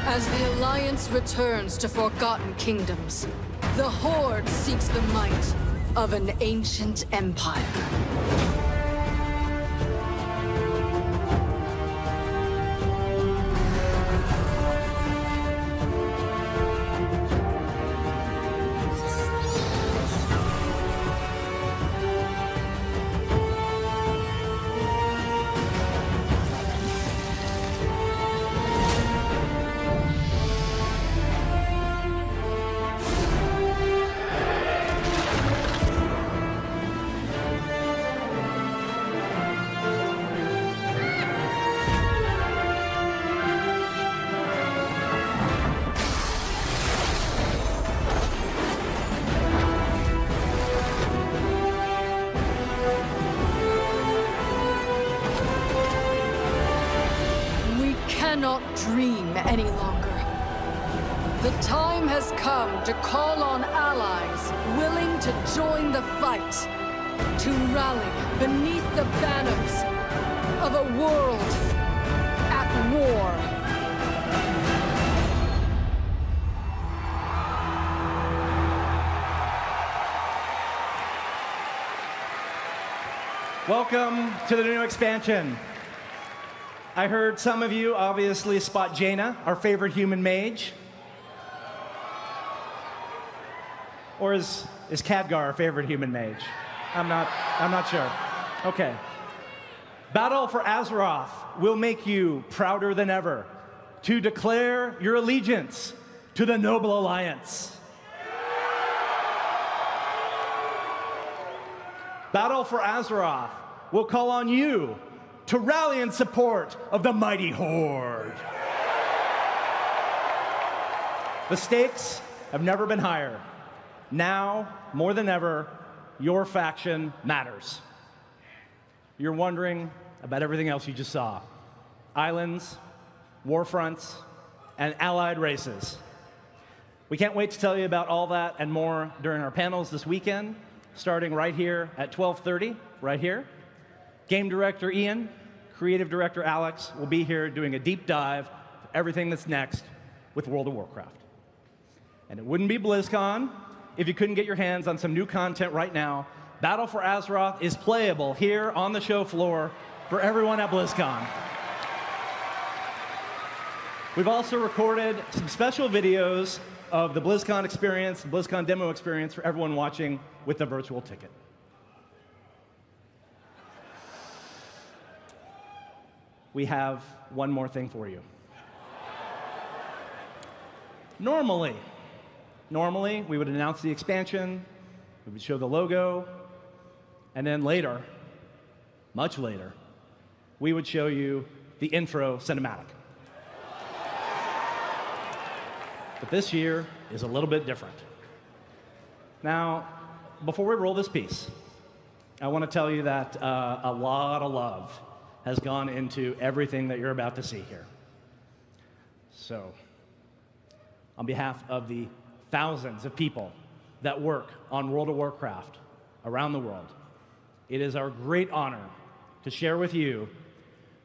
[SPEAKER 14] As the Alliance returns to forgotten kingdoms, the Horde seeks the might of an ancient empire. Cannot dream any longer. The time has come to call on allies willing to join the fight, to rally beneath the banners of a world at war.
[SPEAKER 16] Welcome to the new expansion. I heard some of you obviously spot Jaina, our favorite human mage. Or is Khadgar our favorite human mage? I'm not sure. Okay. Battle for Azeroth will make you prouder than ever to declare your allegiance to the Noble Alliance. Battle for Azeroth will call on you to rally in support of the mighty Horde. The stakes have never been higher. Now, more than ever, your faction matters. You're wondering about everything else you just saw. Islands, war fronts, and allied races. We can't wait to tell you about all that and more during our panels this weekend, starting right here at 12:30, right here. Game director Ian, creative director Alex will be here doing a deep dive of everything that's next with World of Warcraft. And it wouldn't be BlizzCon if you couldn't get your hands on some new content right now. Battle for Azeroth is playable here on the show floor for everyone at BlizzCon. We've also recorded some special videos of the BlizzCon experience, the BlizzCon demo experience for everyone watching with the virtual ticket. we have one more thing for you. Normally, we would announce the expansion, we would show the logo, and then later, much later, we would show you the intro cinematic. But this year is a little bit different. Now, before we roll this piece, I want to tell you that a lot of love has gone into everything that you're about to see here. So, on behalf of the thousands of people that work on World of Warcraft around the world, it is our great honor to share with you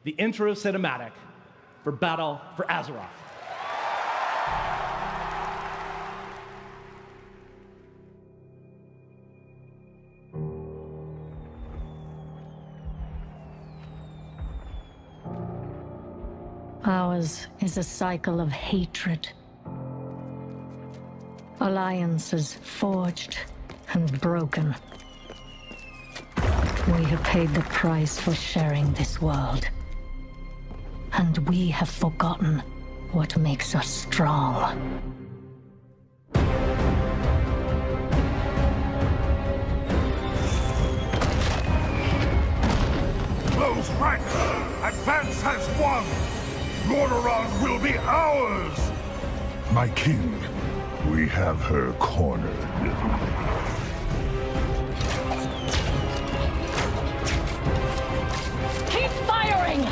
[SPEAKER 16] the intro cinematic for Battle for Azeroth.
[SPEAKER 5] Ours is a cycle of hatred. Alliances forged and broken. We have paid the price for sharing this world. And we have forgotten what makes us strong.
[SPEAKER 23] Close ranks! Advance has won! Lordaeron will be ours!
[SPEAKER 11] My king, we have her cornered.
[SPEAKER 5] Keep firing!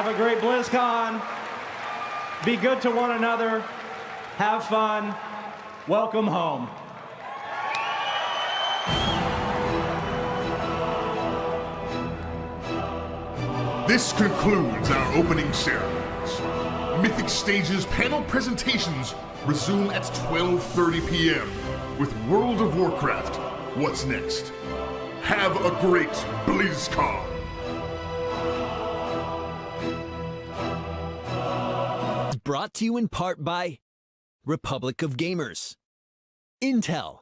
[SPEAKER 16] Have a great BlizzCon. Be good to one another. Have fun. Welcome home.
[SPEAKER 1] This concludes our opening ceremonies. Mythic Stage's panel presentations resume at 12:30 p.m. with World of Warcraft. What's next? Have a great BlizzCon!
[SPEAKER 8] Brought to you in part by Republic of Gamers, Intel,